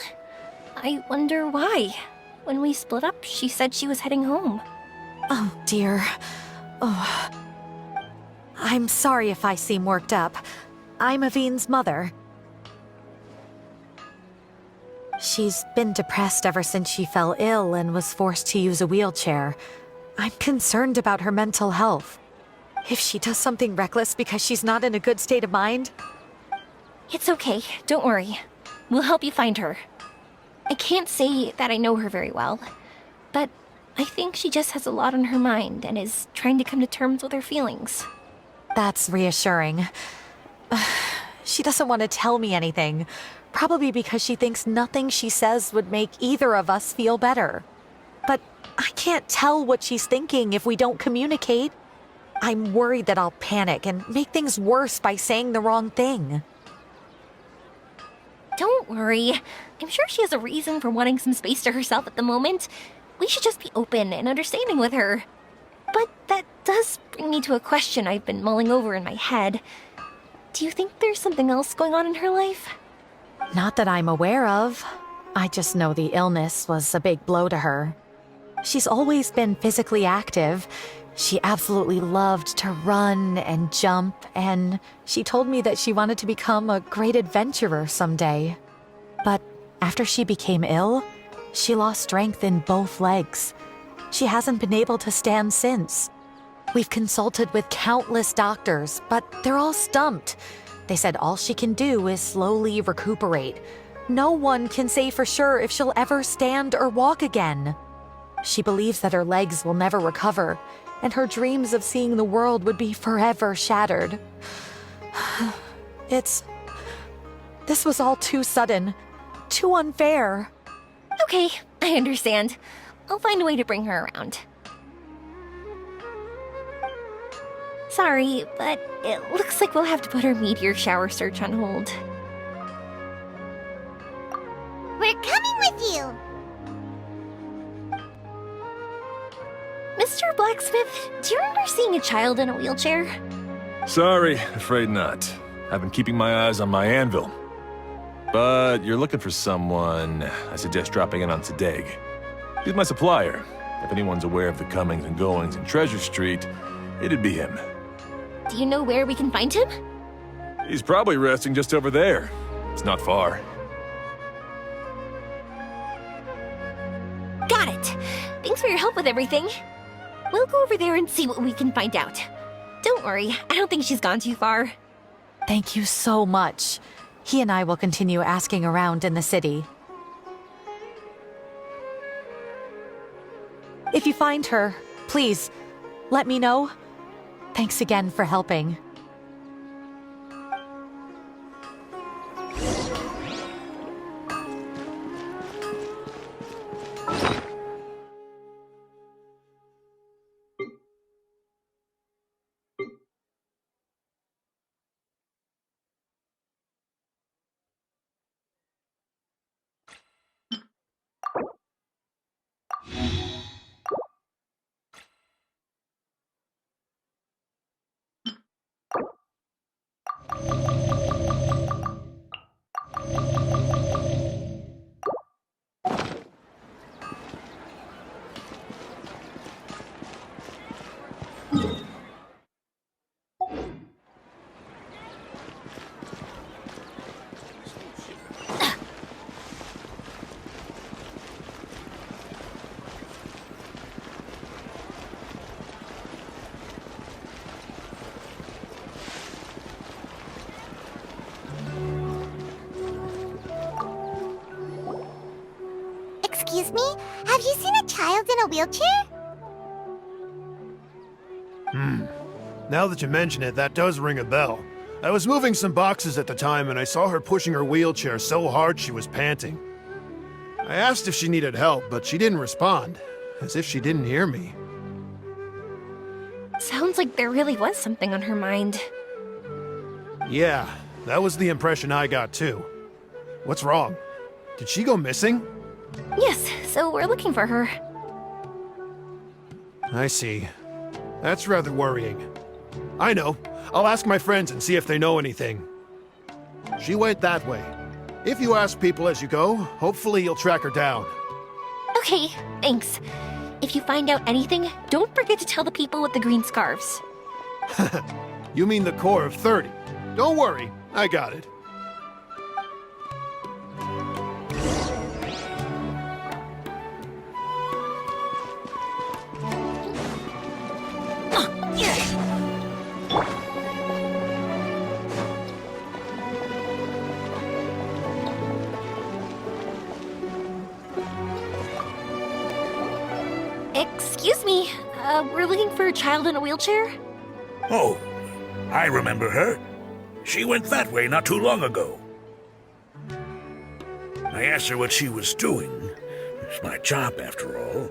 Speaker 2: I wonder why. When we split up, she said she was heading home.
Speaker 6: Oh, dear. Oh. I'm sorry if I seem worked up. I'm Avine's mother. She's been depressed ever since she fell ill and was forced to use a wheelchair. I'm concerned about her mental health. If she does something reckless because she's not in a good state of mind...
Speaker 2: It's okay, don't worry. We'll help you find her. I can't say that I know her very well, but I think she just has a lot on her mind and is trying to come to terms with her feelings.
Speaker 6: That's reassuring. She doesn't want to tell me anything, probably because she thinks nothing she says would make either of us feel better. But I can't tell what she's thinking if we don't communicate. I'm worried that I'll panic and make things worse by saying the wrong thing.
Speaker 2: Don't worry. I'm sure she has a reason for wanting some space to herself at the moment. We should just be open and understanding with her. But that does bring me to a question I've been mulling over in my head. Do you think there's something else going on in her life?
Speaker 6: Not that I'm aware of. I just know the illness was a big blow to her. She's always been physically active. She absolutely loved to run and jump, and she told me that she wanted to become a great adventurer someday. But after she became ill, she lost strength in both legs. She hasn't been able to stand since. We've consulted with countless doctors, but they're all stumped. They said all she can do is slowly recuperate. No one can say for sure if she'll ever stand or walk again. She believes that her legs will never recover, and her dreams of seeing the world would be forever shattered. This was all too sudden, too unfair.
Speaker 2: Okay, I understand. I'll find a way to bring her around. Sorry, but it looks like we'll have to put our meteor shower search on hold.
Speaker 3: We're coming with you!
Speaker 2: Mr. Blacksmith, do you remember seeing a child in a wheelchair?
Speaker 7: Sorry, afraid not. I've been keeping my eyes on my anvil. But you're looking for someone, I suggest dropping in on Sadeg. He's my supplier. If anyone's aware of the comings and goings in Treasure Street, it'd be him.
Speaker 2: Do you know where we can find him?
Speaker 7: He's probably resting just over there. It's not far.
Speaker 2: Got it! Thanks for your help with everything. We'll go over there and see what we can find out. Don't worry, I don't think she's gone too far.
Speaker 6: Thank you so much. He and I will continue asking around in the city. If you find her, please, let me know. Thanks again for helping.
Speaker 3: Excuse me? Have you seen a child in a wheelchair?
Speaker 9: Now that you mention it, that does ring a bell. I was moving some boxes at the time and I saw her pushing her wheelchair so hard she was panting. I asked if she needed help, but she didn't respond, as if she didn't hear me.
Speaker 2: Sounds like there really was something on her mind.
Speaker 9: Yeah, that was the impression I got too. What's wrong? Did she go missing?
Speaker 2: Yes, so we're looking for her.
Speaker 9: I see. That's rather worrying. I know. I'll ask my friends and see if they know anything. She went that way. If you ask people as you go, hopefully you'll track her down.
Speaker 2: Okay, thanks. If you find out anything, don't forget to tell the people with the green scarves.
Speaker 9: You mean the core of 30. Don't worry, I got it.
Speaker 2: Excuse me, we're looking for a child in a wheelchair?
Speaker 4: Oh, I remember her. She went that way not too long ago. I asked her what she was doing. It's my job, after all.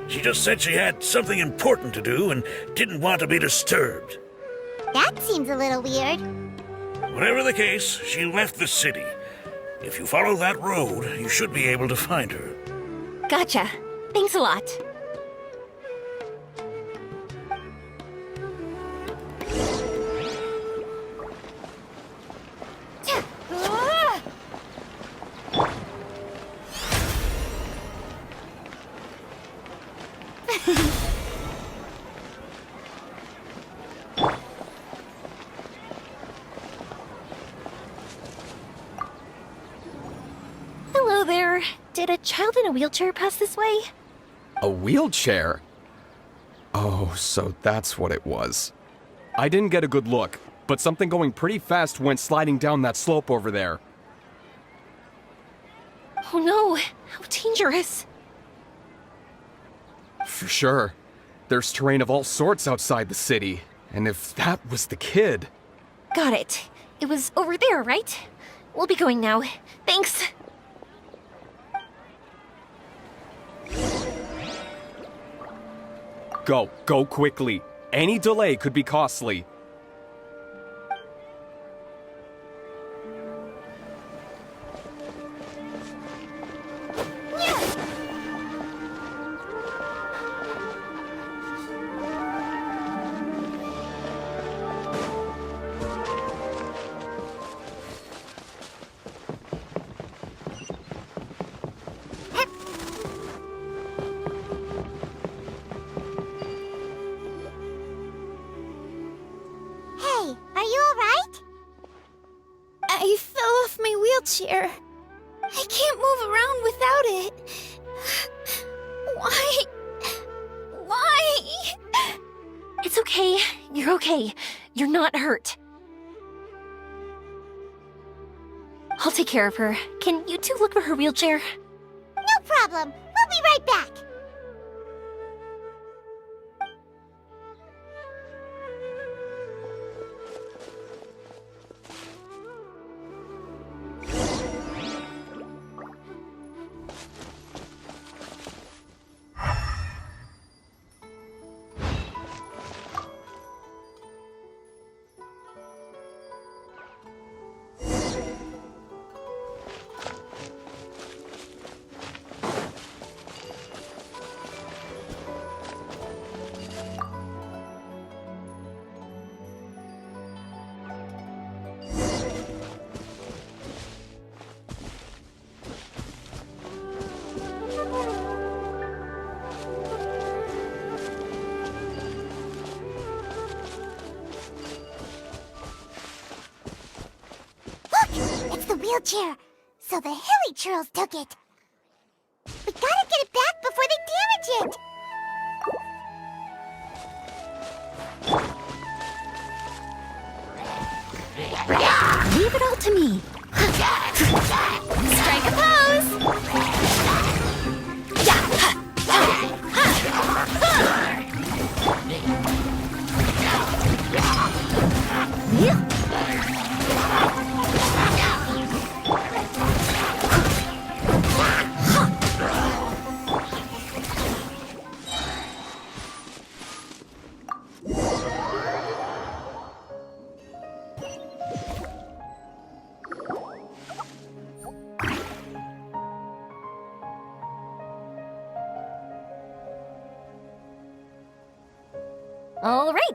Speaker 4: She just said she had something important to do and didn't want to be disturbed.
Speaker 3: That seems a little weird.
Speaker 4: Whatever the case, she left the city. If you follow that road, you should be able to find her.
Speaker 2: Gotcha. Thanks a lot. Hello there. Did a child in a wheelchair pass this way?
Speaker 10: A wheelchair? Oh, so that's what it was. I didn't get a good look, but something going pretty fast went sliding down that slope over there.
Speaker 2: Oh no, how dangerous.
Speaker 10: For sure. There's terrain of all sorts outside the city, and if that was the kid...
Speaker 2: Got it. It was over there, right? We'll be going now. Thanks.
Speaker 10: Go quickly. Any delay could be costly.
Speaker 3: Hey, are you alright?
Speaker 11: I fell off my wheelchair. I can't move around without it. Why? Why?
Speaker 2: It's okay. You're okay. You're not hurt. I'll take care of her. Can you two look for her wheelchair?
Speaker 3: No problem. We'll be right back. Wheelchair. So the hilly churls took it. We gotta get it back before they damage it.
Speaker 2: Leave it all to me. Strike a pose.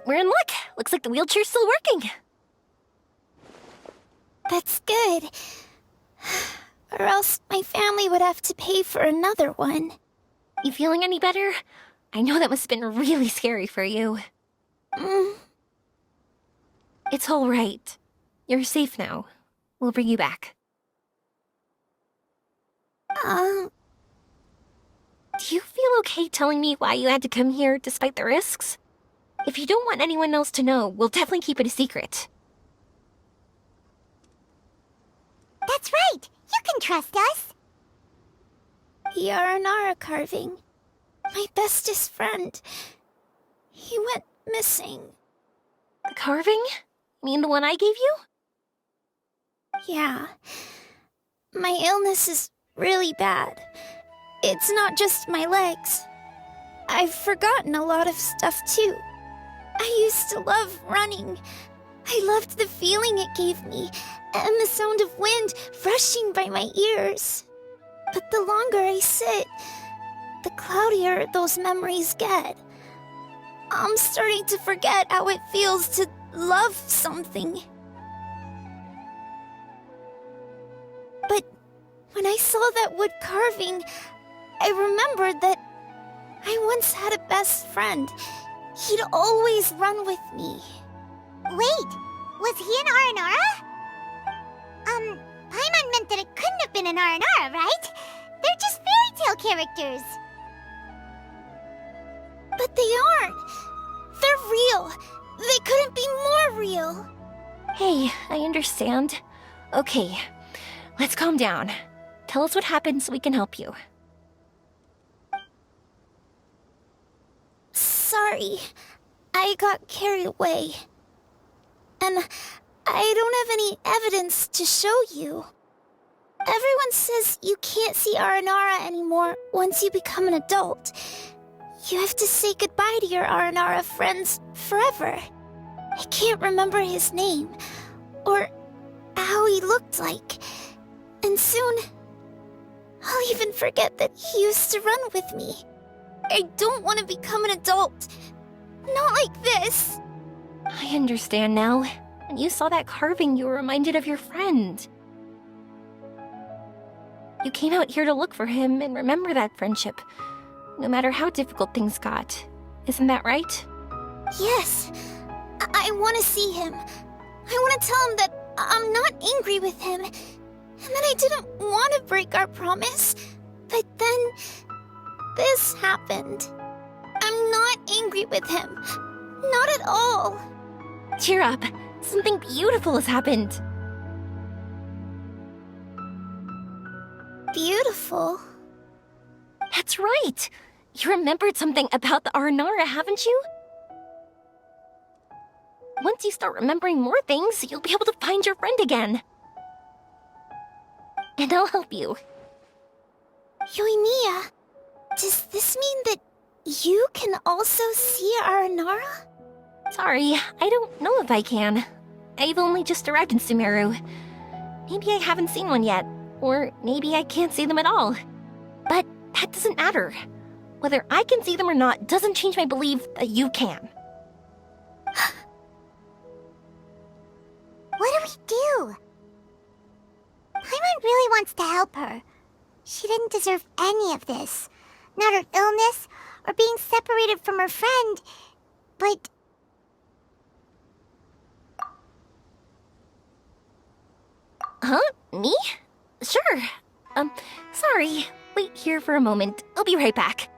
Speaker 2: we're in luck. Looks like the wheelchair's still working.
Speaker 11: That's good. Or else my family would have to pay for another one.
Speaker 2: You feeling any better? I know that must have been really scary for you. It's all right. You're safe now. We'll bring you back. Do you feel okay telling me why you had to come here despite the risks? If you don't want anyone else to know, we'll definitely keep it a secret.
Speaker 3: That's right! You can trust us!
Speaker 11: The Aranara carving. My bestest friend. He went missing.
Speaker 2: The carving? You mean the one I gave you?
Speaker 11: Yeah. My illness is really bad. It's not just my legs. I've forgotten a lot of stuff too. I used to love running. I loved the feeling it gave me, and the sound of wind rushing by my ears. But the longer I sit, the cloudier those memories get. I'm starting to forget how it feels to love something. But when I saw that wood carving, I remembered that I once had a best friend. He'd always run with me.
Speaker 3: Wait, was he an Aranara? Paimon meant that it couldn't have been an Aranara, right? They're just fairy tale characters.
Speaker 11: But they aren't. They're real. They couldn't be more real.
Speaker 2: Hey, I understand. Okay, let's calm down. Tell us what happened so we can help you.
Speaker 11: Sorry, I got carried away. And I don't have any evidence to show you. Everyone says you can't see Aranara anymore once you become an adult. You have to say goodbye to your Aranara friends forever. I can't remember his name, or how he looked like. And soon, I'll even forget that he used to run with me. I don't want to become an adult. Not like this.
Speaker 2: I understand now. When you saw that carving, you were reminded of your friend. You came out here to look for him and remember that friendship, no matter how difficult things got. Isn't that right?
Speaker 11: Yes. I want to see him. I want to tell him that I'm not angry with him, and that I didn't want to break our promise. But then, this happened. I'm not angry with him. Not at all.
Speaker 2: Cheer up. Something beautiful has happened.
Speaker 11: Beautiful?
Speaker 2: That's right. You remembered something about the Aranara, haven't you? Once you start remembering more things, you'll be able to find your friend again. And I'll help you.
Speaker 11: Yoimiya, does this mean that you can also see Aranara?
Speaker 2: Sorry, I don't know if I can. I've only just arrived in Sumeru. Maybe I haven't seen one yet, or maybe I can't see them at all. But that doesn't matter. Whether I can see them or not doesn't change my belief that you can.
Speaker 3: What do we do? Paimon really wants to help her. She didn't deserve any of this. Not her illness, or being separated from her friend, but...
Speaker 2: Huh? Me? Sure. Sorry. Wait here for a moment. I'll be right back.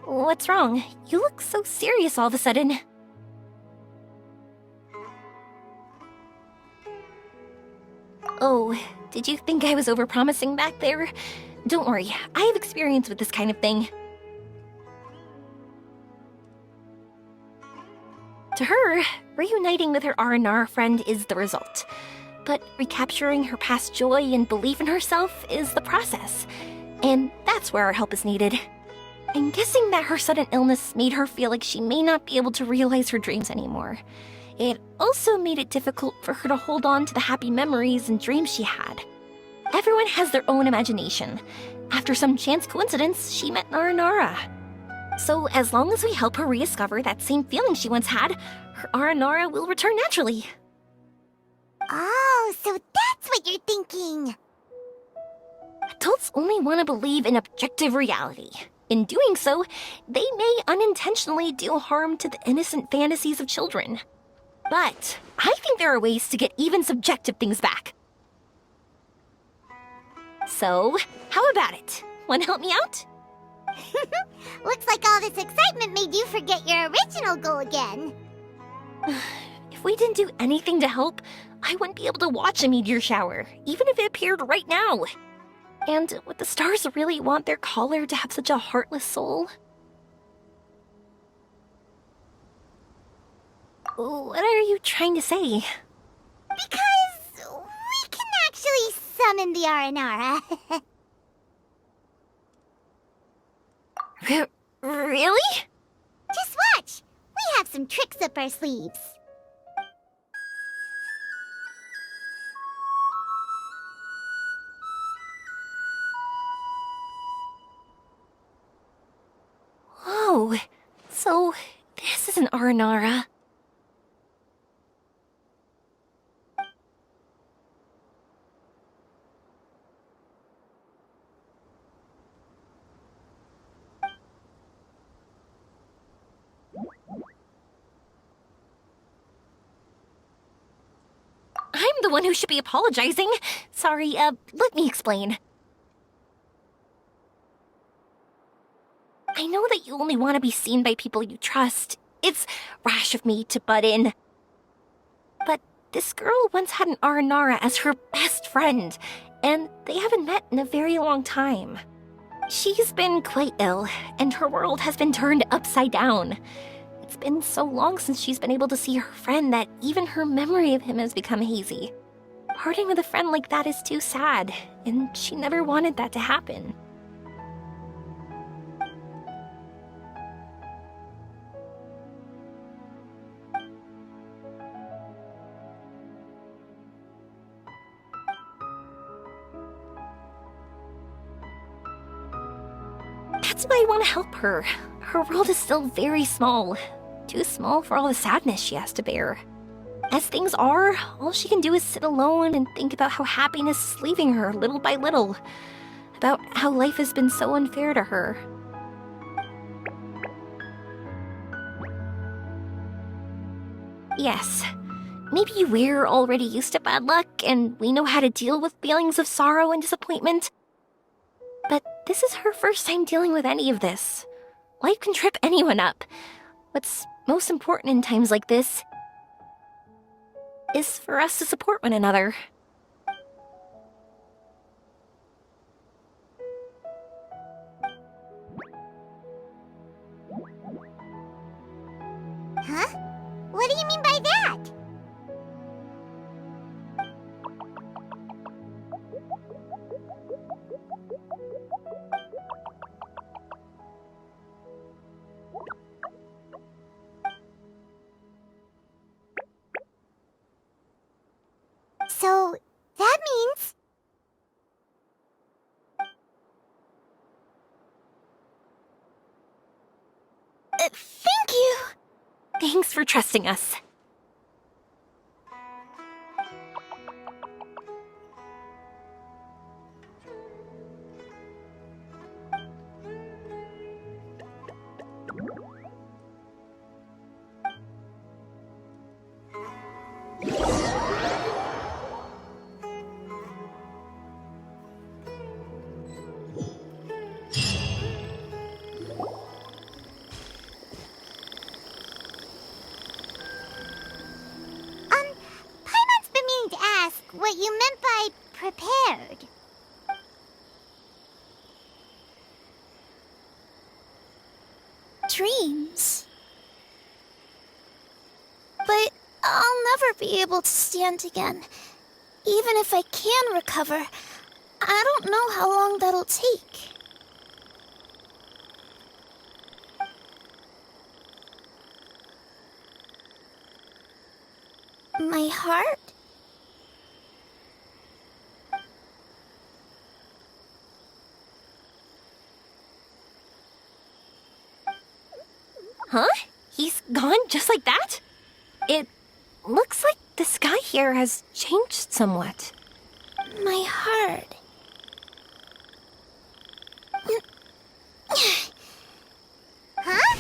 Speaker 2: What's wrong? You look so serious all of a sudden. Oh, did you think I was overpromising back there? Don't worry, I have experience with this kind of thing. To her, reuniting with her Aranara friend is the result. But recapturing her past joy and belief in herself is the process. And that's where our help is needed. I'm guessing that her sudden illness made her feel like she may not be able to realize her dreams anymore. It also made it difficult for her to hold on to the happy memories and dreams she had. Everyone has their own imagination, After some chance coincidence, she met Aranara. So as long as we help her rediscover that same feeling she once had, her Aranara will return naturally.
Speaker 3: Oh, so that's what you're thinking.
Speaker 2: Adults only want to believe in objective reality. In doing so, they may unintentionally do harm to the innocent fantasies of children. But I think there are ways to get even subjective things back. So, how about it? Want to help me out?
Speaker 3: Looks like all this excitement made you forget your original goal again.
Speaker 2: If we didn't do anything to help, I wouldn't be able to watch a meteor shower, even if it appeared right now. And would the stars really want their caller to have such a heartless soul? What are you trying to say?
Speaker 3: Because we can actually summon the Aranara.
Speaker 2: Really?
Speaker 3: Just watch! We have some tricks up our sleeves.
Speaker 2: Whoa, so this is an Aranara. I'm the one who should be apologizing. Sorry, let me explain. I know that you only want to be seen by people you trust. It's rash of me to butt in. But this girl once had an Aranara as her best friend, and they haven't met in a very long time. She's been quite ill, and her world has been turned upside down. It's been so long since she's been able to see her friend that even her memory of him has become hazy. Parting with a friend like that is too sad, and she never wanted that to happen. That's why I want to help her. Her world is still very small. Too small for all the sadness she has to bear. As things are, all she can do is sit alone and think about how happiness is leaving her little by little. About how life has been so unfair to her. Yes, maybe we're already used to bad luck and we know how to deal with feelings of sorrow and disappointment. But this is her first time dealing with any of this. Life can trip anyone up. What's most important in times like this is for us to support one another.
Speaker 3: Huh? What do you mean by that? So, that means...
Speaker 11: Thank you!
Speaker 2: Thanks for trusting us.
Speaker 3: Paimon's been meaning to ask what you meant by prepared.
Speaker 11: Dreams. But I'll never be able to stand again. Even if I can recover, I don't know how long that'll take. My heart?
Speaker 2: Huh? He's gone just like that? It looks like the sky here has changed somewhat.
Speaker 11: My heart.
Speaker 3: Huh?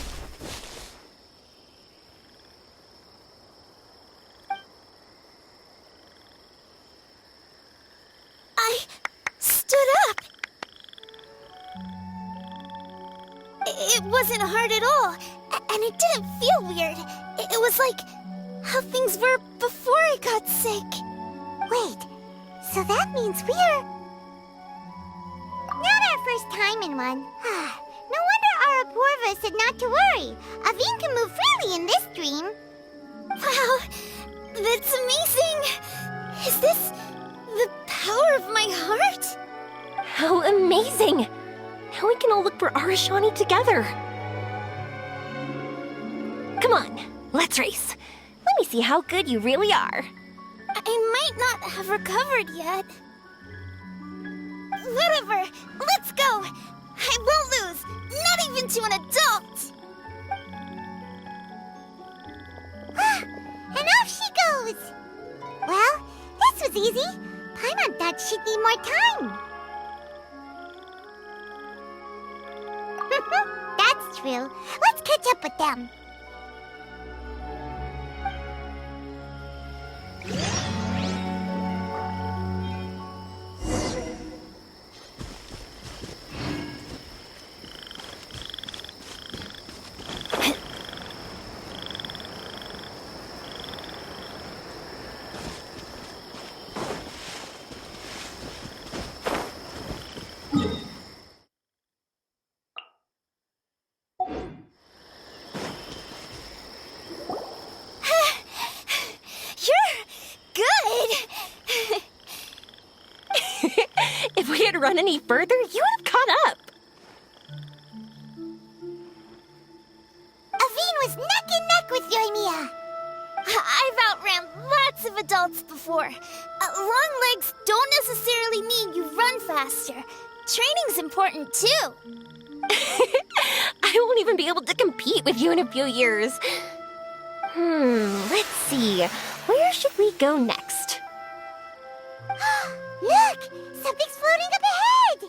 Speaker 11: I stood up. It wasn't hard at all, and it didn't feel weird. It was like how things were before I got sick.
Speaker 3: Wait, so that means we're... not our first time in one. No wonder Araporva said not to worry. Aveen can move freely in this dream.
Speaker 11: Wow, that's amazing. Is this the power of my heart?
Speaker 2: How amazing! Now we can all look for Arashani together. Come on, let's race. Let me see how good you really are.
Speaker 11: I might not have recovered yet. Whatever, let's go. I won't lose, not even to an adult.
Speaker 3: And off she goes. Well, this was easy. Paimon thought she'd need more time. That's true. Let's catch up with them.
Speaker 2: If we had run any further, you would have caught up.
Speaker 3: Aveen was neck and neck with Yoimiya.
Speaker 11: I've outran lots of adults before. Long legs don't necessarily mean you run faster. Training's important too.
Speaker 2: I won't even be able to compete with you in a few years. Let's see. Where should we go next?
Speaker 3: Look! Something's floating up ahead!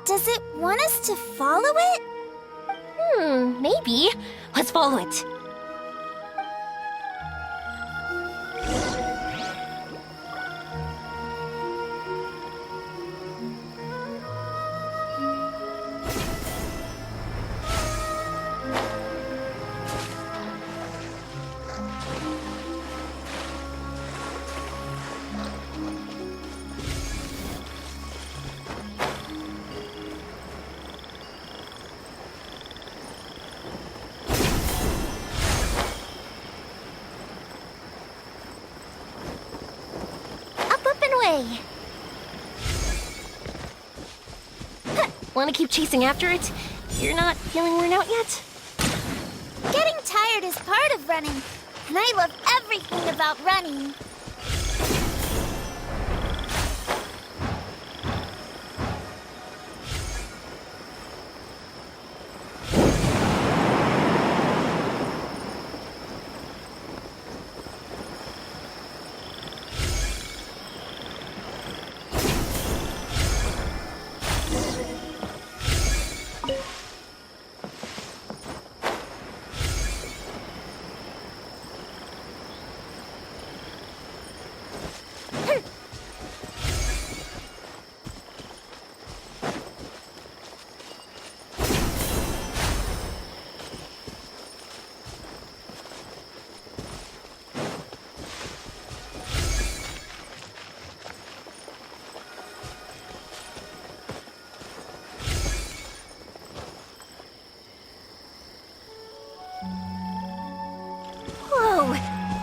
Speaker 11: Does it want us to follow it?
Speaker 2: Maybe. Let's follow it. Way. Want to keep chasing after it? You're not feeling worn out yet?
Speaker 11: Getting tired is part of running, and I love everything about running.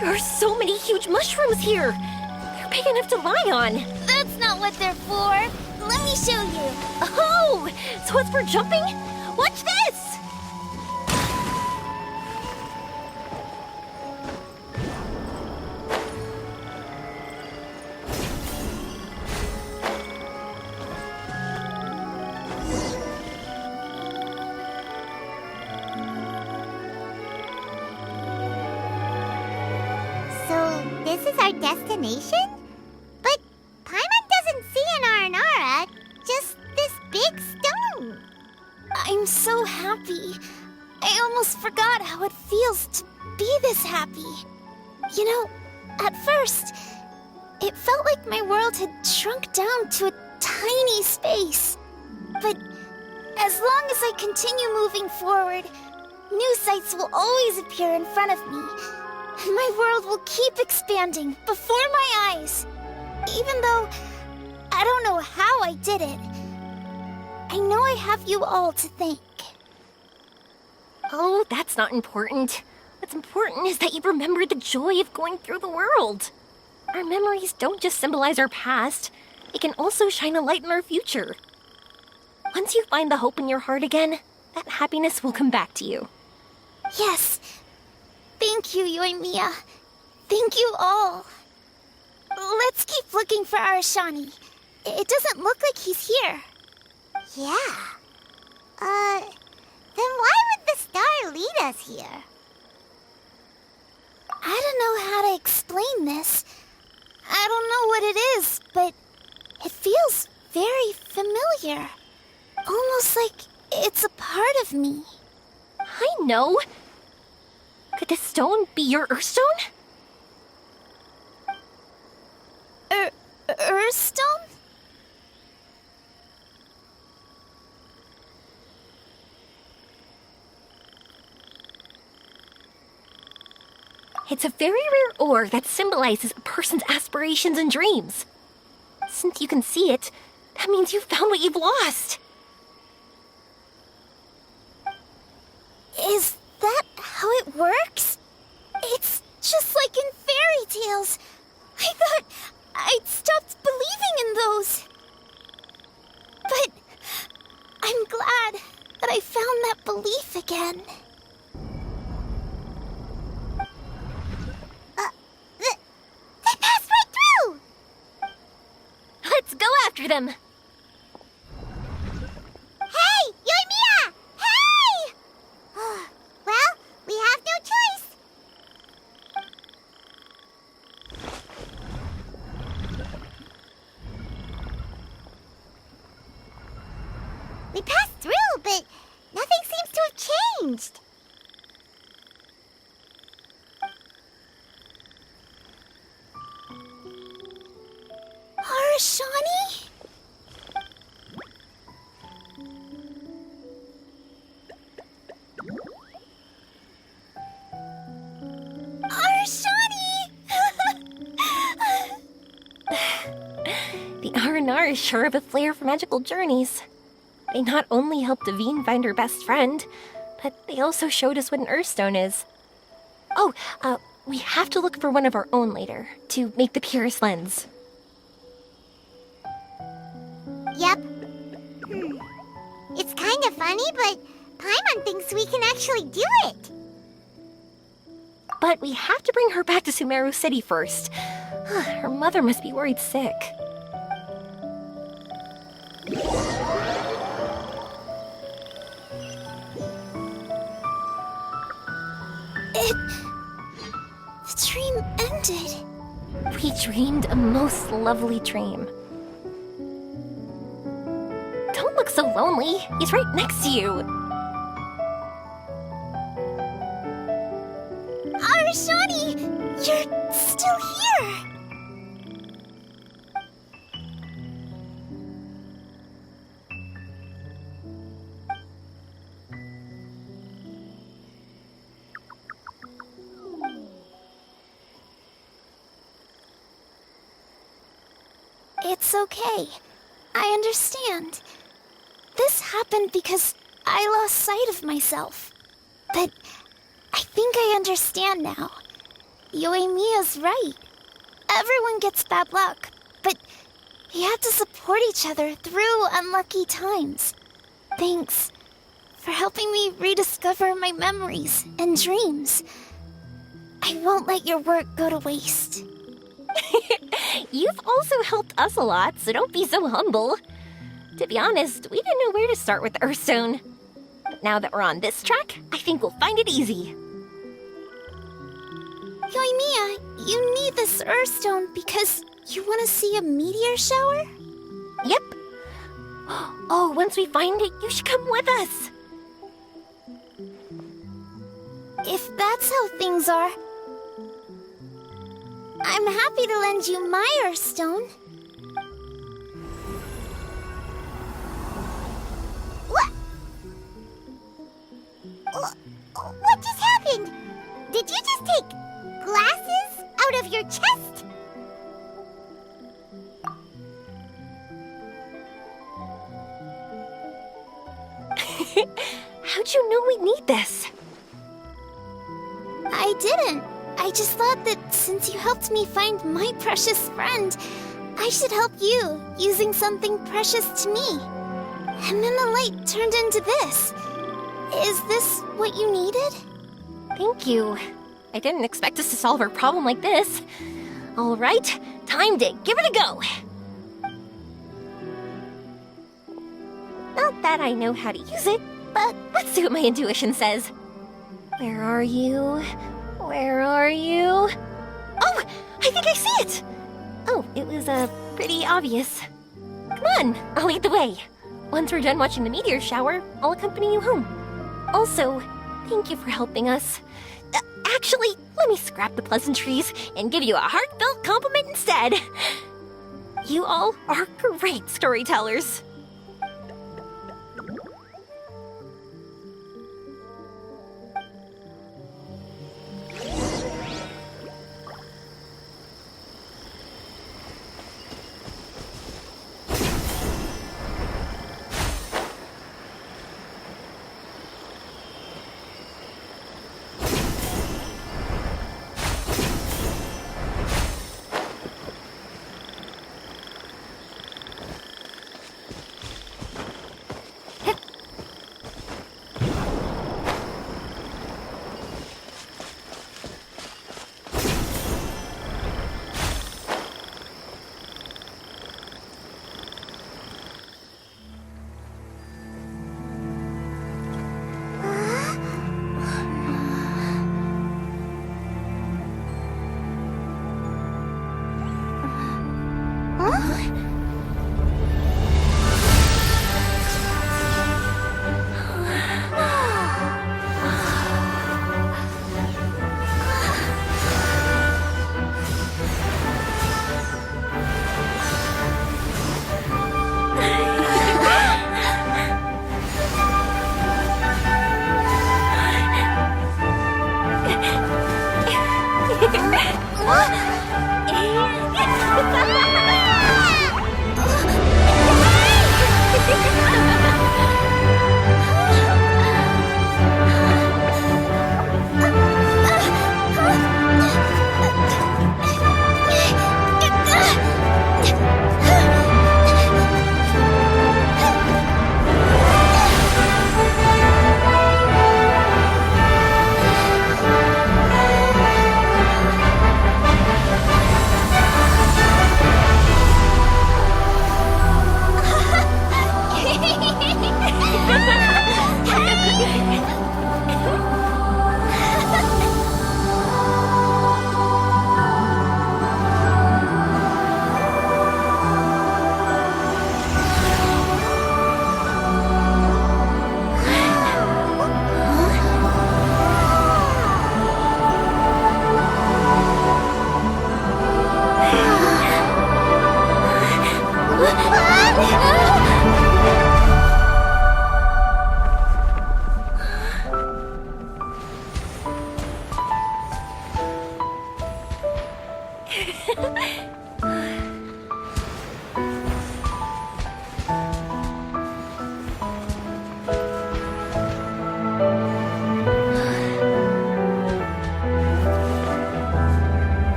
Speaker 2: There are so many huge mushrooms here. They're big enough to lie on.
Speaker 11: That's not what they're for. Let me show you.
Speaker 2: Oh, so it's for jumping? Watch this!
Speaker 3: is our destination? But Paimon doesn't see an Aranara, just this big stone.
Speaker 11: I'm so happy. I almost forgot how it feels to be this happy. You know, at first, it felt like my world had shrunk down to a tiny space. But as long as I continue moving forward, new sights will always appear in front of me. And my world will keep expanding before my eyes. Even though I don't know how I did it, I know I have you all to thank.
Speaker 2: Oh, that's not important. What's important is that you remember the joy of going through the world. Our memories don't just symbolize our past, they can also shine a light in our future. Once you find the hope in your heart again, that happiness will come back to you.
Speaker 11: Yes. Thank you, Yoimiya. Thank you all. Let's keep looking for Arashani. It doesn't look like he's here.
Speaker 3: Yeah. Then why would the star lead us here?
Speaker 11: I don't know how to explain this. I don't know what it is, but it feels very familiar. Almost like it's a part of me.
Speaker 2: I know. Could this stone be your Earthstone?
Speaker 11: Earthstone?
Speaker 2: It's a very rare ore that symbolizes a person's aspirations and dreams. Since you can see it, that means you've found what you've lost.
Speaker 11: Is that how it works? It's just like in fairy tales. I thought I'd stopped believing in those. But I'm glad that I found that belief again.
Speaker 3: They passed right through!
Speaker 2: Let's go after them.
Speaker 3: Hey, Yoimiya! Hey! Well, we have no choice. We passed through, but nothing seems to have changed.
Speaker 11: Arashani? Arashani!
Speaker 2: The R&R is sure of a flair for magical journeys. They not only helped Devine find her best friend, but they also showed us what an Earthstone is. Oh, we have to look for one of our own later, to make the purest lens.
Speaker 3: Yep. It's kind of funny, but Paimon thinks we can actually do it.
Speaker 2: But we have to bring her back to Sumeru City first. Her mother must be worried sick.
Speaker 11: The dream ended.
Speaker 2: We dreamed a most lovely dream. Don't look so lonely. He's right next to you.
Speaker 11: Arashani! You're still here! It's okay. I understand. This happened because I lost sight of myself. But I think I understand now. Yoimiya's right. Everyone gets bad luck, but we have to support each other through unlucky times. Thanks for helping me rediscover my memories and dreams. I won't let your work go to waste.
Speaker 2: You've also helped us a lot, so don't be so humble. To be honest, we didn't know where to start with the Earthstone. But now that we're on this track, I think we'll find it easy.
Speaker 11: Yoimiya, you need this Earthstone because you want to see a meteor shower?
Speaker 2: Yep. Oh, once we find it, you should come with us.
Speaker 11: If that's how things are, I'm happy to lend you my Earthstone.
Speaker 3: What just happened? Did you just take glasses out of your chest?
Speaker 2: How'd you know we'd need this?
Speaker 11: I didn't. I just thought that since you helped me find my precious friend, I should help you using something precious to me. And then the light turned into this. Is this what you needed?
Speaker 2: Thank you. I didn't expect us to solve our problem like this. All right, time to give it a go. Not that I know how to use it, but let's see what my intuition says. Where are you? Where are you? Oh, I think I see it! Oh, it was, pretty obvious. Come on, I'll lead the way. Once we're done watching the meteor shower, I'll accompany you home. Also, thank you for helping us. Actually, let me scrap the pleasantries and give you a heartfelt compliment instead. You all are great storytellers.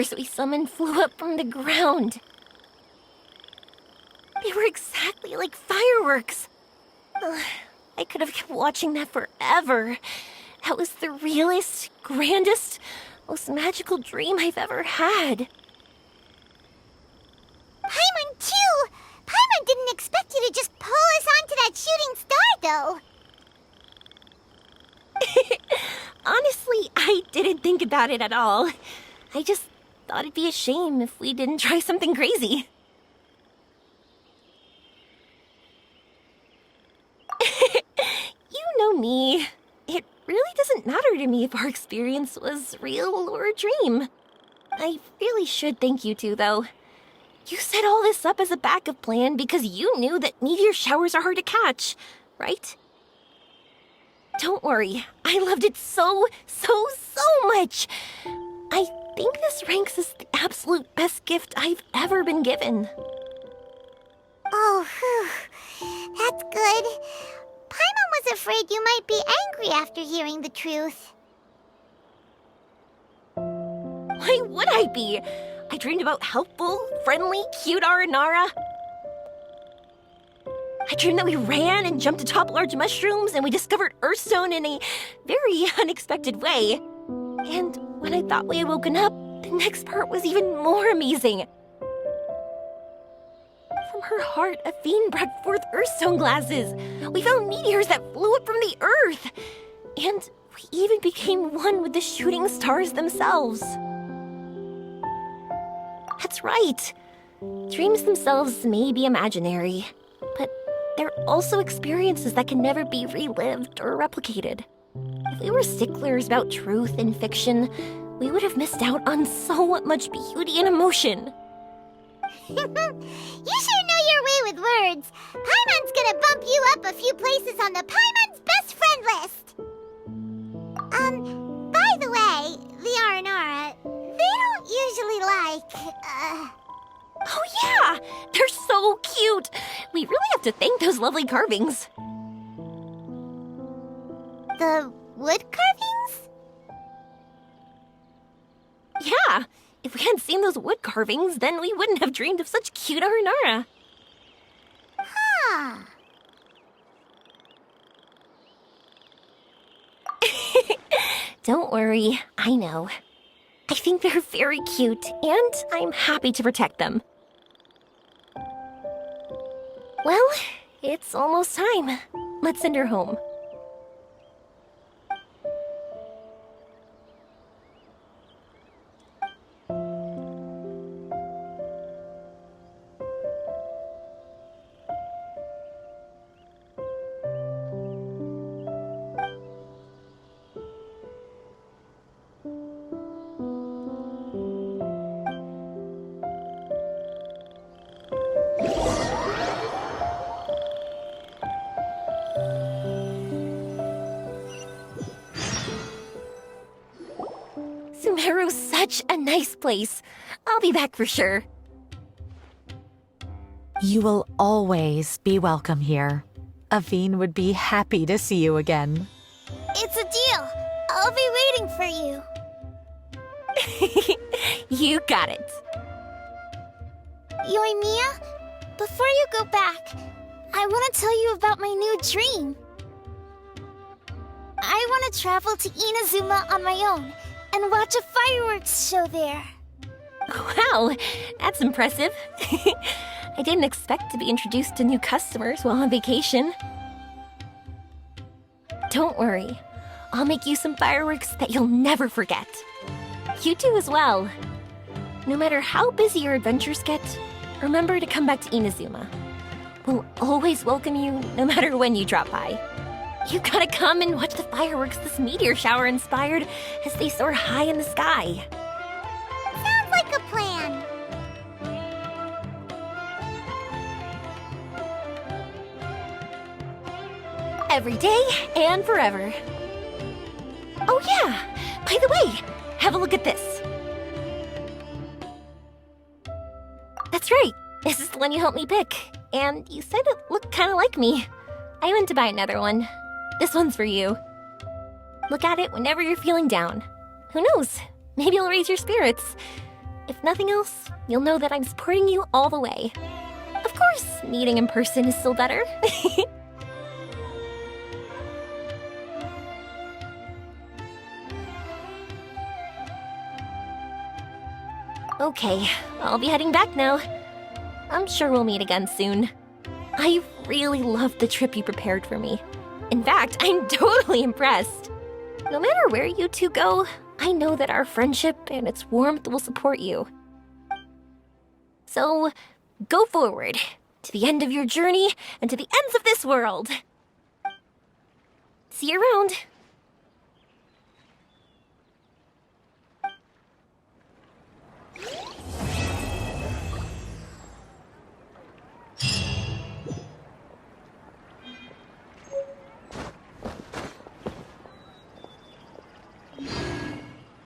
Speaker 2: meteors we summoned flew up from the ground. They were exactly like fireworks. Ugh, I could have kept watching that forever. That was the realest, grandest, most magical dream I've ever had.
Speaker 3: Paimon, too! Paimon didn't expect you to just pull us onto that shooting star, though.
Speaker 2: Honestly, I didn't think about it at all. I just thought it'd be a shame if we didn't try something crazy. You know me. It really doesn't matter to me if our experience was real or a dream. I really should thank you two, though. You set all this up as a backup plan because you knew that meteor showers are hard to catch, right? Don't worry, I loved it so much. I think this ranks as the absolute best gift I've ever been given.
Speaker 3: Oh, whew. That's good. Paimon was afraid you might be angry after hearing the truth.
Speaker 2: Why would I be? I dreamed about helpful, friendly, cute Aranara. I dreamed that we ran and jumped atop large mushrooms and we discovered Earthstone in a very unexpected way. And when I thought we had woken up, the next part was even more amazing. From her heart, Athene brought forth Earthstone glasses. We found meteors that flew up from the Earth. And we even became one with the shooting stars themselves. That's right. Dreams themselves may be imaginary, but they're also experiences that can never be relived or replicated. If we were sticklers about truth in fiction, we would have missed out on so much beauty and emotion.
Speaker 3: You sure know your way with words. Paimon's gonna bump you up a few places on the Paimon's best friend list. By the way, the Aranara, they don't usually like,
Speaker 2: Oh yeah! They're so cute! We really have to thank those lovely carvings.
Speaker 3: the wood carvings?
Speaker 2: Yeah! If we hadn't seen those wood carvings, then we wouldn't have dreamed of such cute Aranara.
Speaker 3: Huh.
Speaker 2: Don't worry, I know. I think they're very cute, and I'm happy to protect them. Well, it's almost time. Let's send her home. Sumeru's such a nice place. I'll be back for sure.
Speaker 6: You will always be welcome here. Athene would be happy to see you again.
Speaker 11: It's a deal. I'll be waiting for you.
Speaker 2: You got it.
Speaker 11: Yoimiya, before you go back, I want to tell you about my new dream. I want to travel to Inazuma on my own and watch a fireworks show there.
Speaker 2: Wow, that's impressive. I didn't expect to be introduced to new customers while on vacation. Don't worry, I'll make you some fireworks that you'll never forget. You too as well. No matter how busy your adventures get, remember to come back to Inazuma. We'll always welcome you no matter when you drop by. You gotta come and watch the fireworks this meteor shower inspired as they soar high in the sky.
Speaker 3: Sounds like a plan.
Speaker 2: Every day and forever. Oh yeah, by the way, have a look at this. That's right, this is the one you helped me pick. And you said it looked kind of like me. I went to buy another one. This one's for you. Look at it whenever you're feeling down. Who knows? Maybe it'll raise your spirits. If nothing else, you'll know that I'm supporting you all the way. Of course, meeting in person is still better. Okay, I'll be heading back now. I'm sure we'll meet again soon. I really loved the trip you prepared for me. In fact, I'm totally impressed. No matter where you two go, I know that our friendship and its warmth will support you. So, go forward, to the end of your journey and to the ends of this world. See you around.